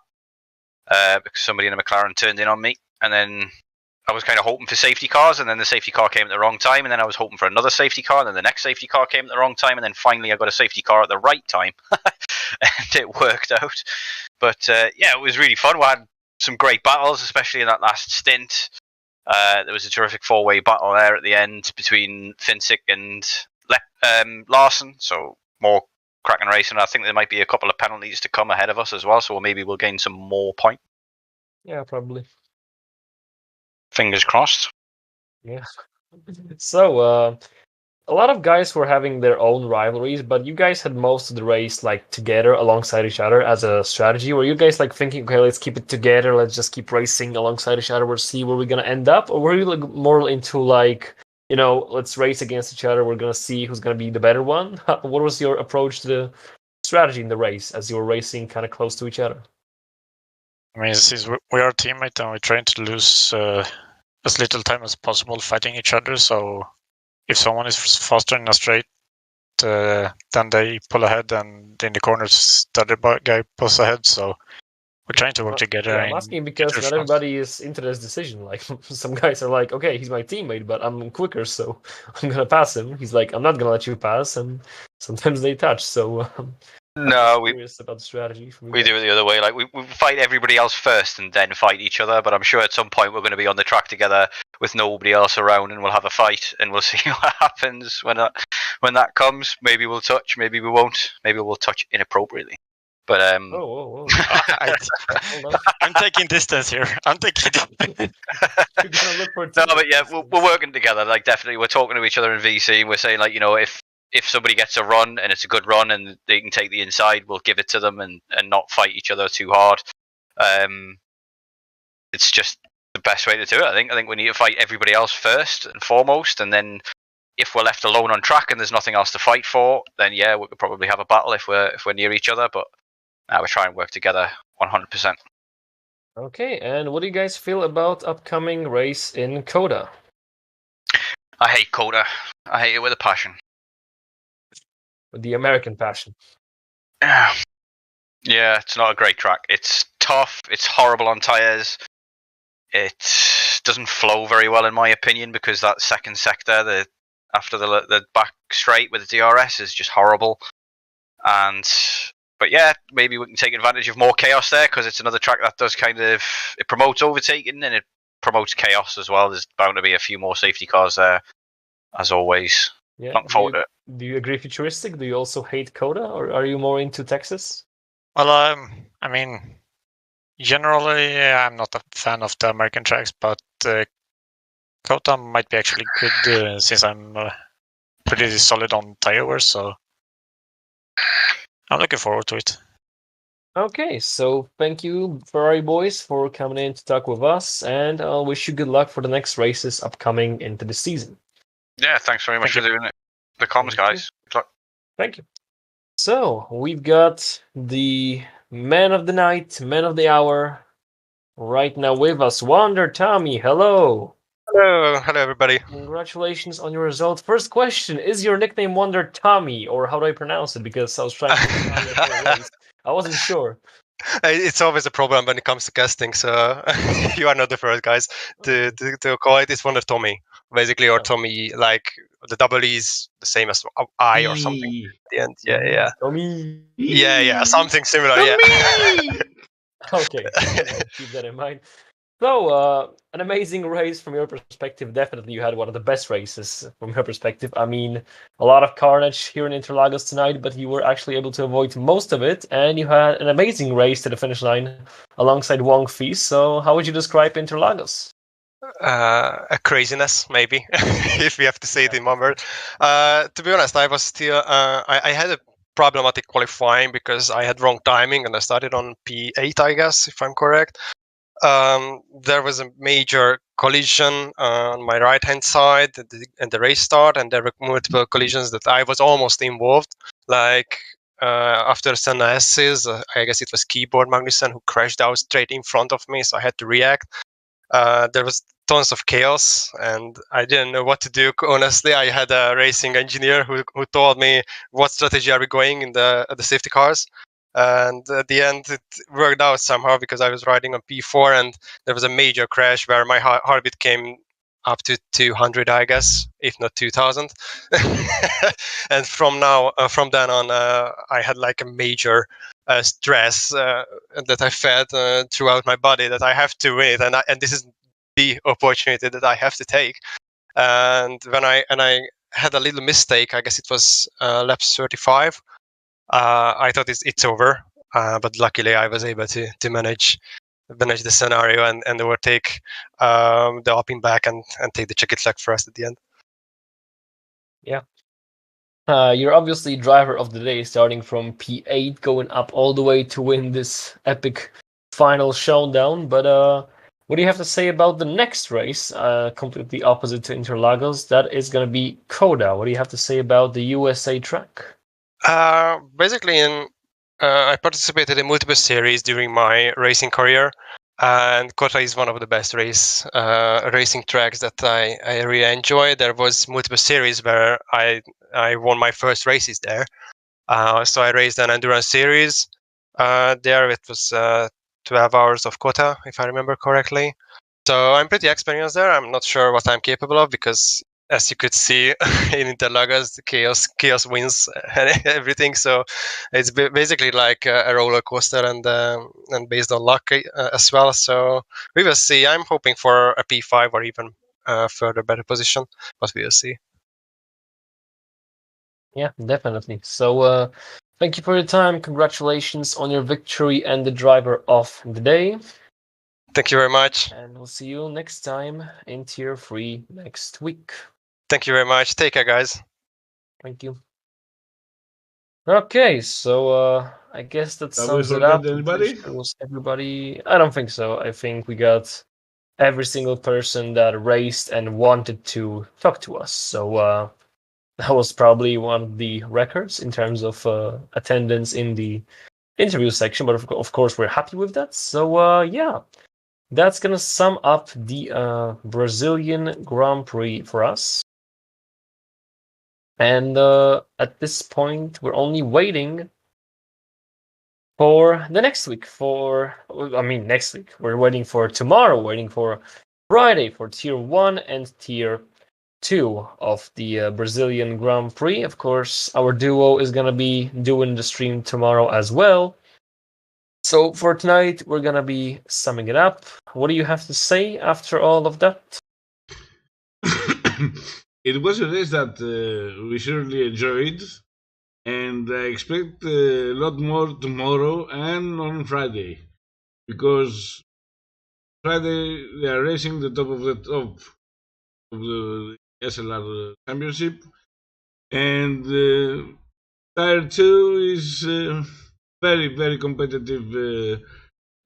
because somebody in a McLaren turned in on me, and then I was kind of hoping for safety cars, and then the safety car came at the wrong time, and then I was hoping for another safety car, and then the next safety car came at the wrong time, and then finally I got a safety car at the right time, and it worked out. But yeah, it was really fun. We had some great battles, especially in that last stint. There was a terrific four-way battle there at the end between Finsick and Larson, so more cracking racing. I think there might be a couple of penalties to come ahead of us as well, so maybe we'll gain some more points. Yeah, probably. Fingers crossed. Yeah. So, a lot of guys were having their own rivalries, but you guys had most of the race like together alongside each other as a strategy. Were you guys like thinking, okay, let's keep it together, let's just keep racing alongside each other, we'll see where we're gonna end up? Or were you like more into like, you know, let's race against each other, we're gonna see who's gonna be the better one? What was your approach to the strategy in the race as you were racing kind of close to each other? I mean, since we are a teammate and we're trying to lose as little time as possible fighting each other, so if someone is faster in a straight, then they pull ahead, and in the corners the other guy pulls ahead. So we're trying to work together. Yeah, I'm asking because not everybody is into this decision. Like some guys are like, okay, he's my teammate, but I'm quicker, so I'm gonna pass him. He's like, I'm not gonna let you pass, and sometimes they touch. So no, I'm curious about the strategy. We do it the other way. Like we fight everybody else first and then fight each other. But I'm sure at some point we're going to be on the track together with nobody else around, and we'll have a fight, and we'll see what happens when that comes. Maybe we'll touch, maybe we won't. Maybe we'll touch inappropriately. But whoa. I'm taking distance here. I'm taking. You're gonna look for no, but yeah, we're working together. Like definitely, we're talking to each other in VC. And we're saying like, you know, if somebody gets a run and it's a good run and they can take the inside, we'll give it to them and not fight each other too hard. It's just the best way to do it. I think we need to fight everybody else first and foremost, and then if we're left alone on track and there's nothing else to fight for, then yeah, we could probably have a battle if we're near each other. But we try and work together 100%. Okay, and what do you guys feel about upcoming race in Coda? I hate Coda. I hate it with a passion. With the American passion. Yeah, it's not a great track. It's tough. It's horrible on tires. It doesn't flow very well, in my opinion, because that second sector, after the back straight with the DRS, is just horrible. But yeah, maybe we can take advantage of more chaos there, because it's another track that does it promotes overtaking and it promotes chaos as well. There's bound to be a few more safety cars there, as always. Yeah. Do you agree, Futuristic? Do you also hate Coda, or are you more into Texas? Well, I mean, generally, I'm not a fan of the American tracks, but Coda might be actually good since I'm pretty solid on tire wear, so I'm looking forward to it. Okay, so thank you, Ferrari boys, for coming in to talk with us, and I'll wish you good luck for the next races upcoming into the season. Yeah, thanks very much for doing it. The comms, guys. Good luck. Thank you. So, we've got the man of the night, man of the hour, right now with us, Wonder Tommy. Hello. Hello everybody. Congratulations on your result. First question, is your nickname Wonder Tommy, or how do I pronounce it? Because I was trying to I wasn't sure. It's always a problem when it comes to casting, so you are not the first guys to call it. It's Wonder Tommy, basically, or Tommy, like the double E is the same as I or something at the end. Yeah. Tommy. Yeah, something similar. Tommy! Yeah. Okay, keep that in mind. So, an amazing race from your perspective. Definitely, you had one of the best races from your perspective. I mean, a lot of carnage here in Interlagos tonight, but you were actually able to avoid most of it, and you had an amazing race to the finish line alongside Wong Fei. So, how would you describe Interlagos? A craziness, maybe, if we have to say it in one word. To be honest, I was still. I had a problematic qualifying because I had wrong timing and I started on P8, I guess, if I'm correct. There was a major collision on my right hand side at the race start, and there were multiple collisions that I was almost involved. Like after some S's, I guess it was Keyboard Magnussen who crashed out straight in front of me, so I had to react. There was tons of chaos, and I didn't know what to do. Honestly, I had a racing engineer who told me what strategy are we going in the safety cars. And at the end, it worked out somehow because I was riding on P4, and there was a major crash where my heartbeat came up to 200, I guess, if not 2000. And from then on, I had like a major stress that I felt throughout my body that I have to win, and this is the opportunity that I have to take. And when I had a little mistake, I guess it was lap 35. I thought it's over, but luckily I was able to manage the scenario and overtake the Alpine back and take the checkered flag first at the end. Yeah. You're obviously driver of the day, starting from P8, going up all the way to win this epic final showdown. But what do you have to say about the next race, completely opposite to Interlagos? That is going to be Coda. What do you have to say about the USA track? Basically, I participated in multiple series during my racing career, and Kota is one of the best racing tracks that I really enjoy. There was multiple series where I won my first races there. So I raced an endurance series. There it was 12 hours of Kota, if I remember correctly. So I'm pretty experienced there. I'm not sure what I'm capable of because, as you could see in Interlagos, chaos wins everything. So it's basically like a roller coaster and based on luck as well. So we will see. I'm hoping for a P5 or even further better position, but we will see. Yeah, definitely. So thank you for your time. Congratulations on your victory and the driver of the day. Thank you very much. And we'll see you next time in Tier 3 next week. Thank you very much. Take care, guys. Thank you. Okay, so I guess that sums it up. Anybody? Everybody? I don't think so. I think we got every single person that raced and wanted to talk to us. So that was probably one of the records in terms of attendance in the interview section. But of course, we're happy with that. So yeah. That's going to sum up the Brazilian Grand Prix for us. And at this point, we're only waiting for the next week. Next week. We're waiting for tomorrow, waiting for Friday for Tier 1 and Tier 2 of the Brazilian Grand Prix. Of course, our duo is going to be doing the stream tomorrow as well. So for tonight, we're going to be summing it up. What do you have to say after all of that? It was a race that we surely enjoyed, and I expect a lot more tomorrow and on Friday, because Friday they are racing the top of the SLR Championship, and Tier 2 is very, very competitive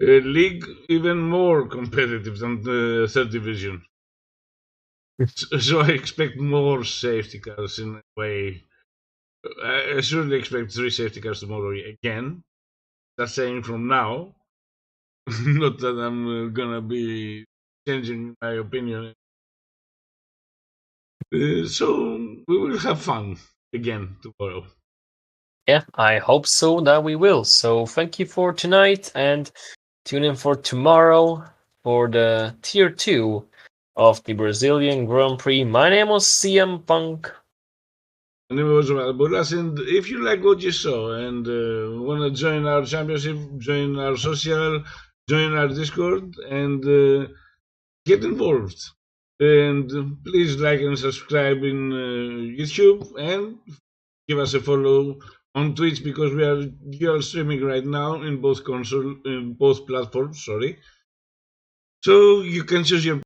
league, even more competitive than the third division. So I expect more safety cars in a way. I surely expect 3 safety cars tomorrow again. That's saying from now. Not that I'm gonna be changing my opinion. So we will have fun again tomorrow. Yeah, I hope so that we will. So thank you for tonight and tune in for tomorrow for the Tier 2 of the Brazilian Grand Prix. My name was CM Punk. My name was Bulas, and if you like what you saw and want to join our championship, join our social, join our Discord, and get involved. And please like and subscribe in YouTube and give us a follow on Twitch because we are dual streaming right now in both platforms. So you can choose your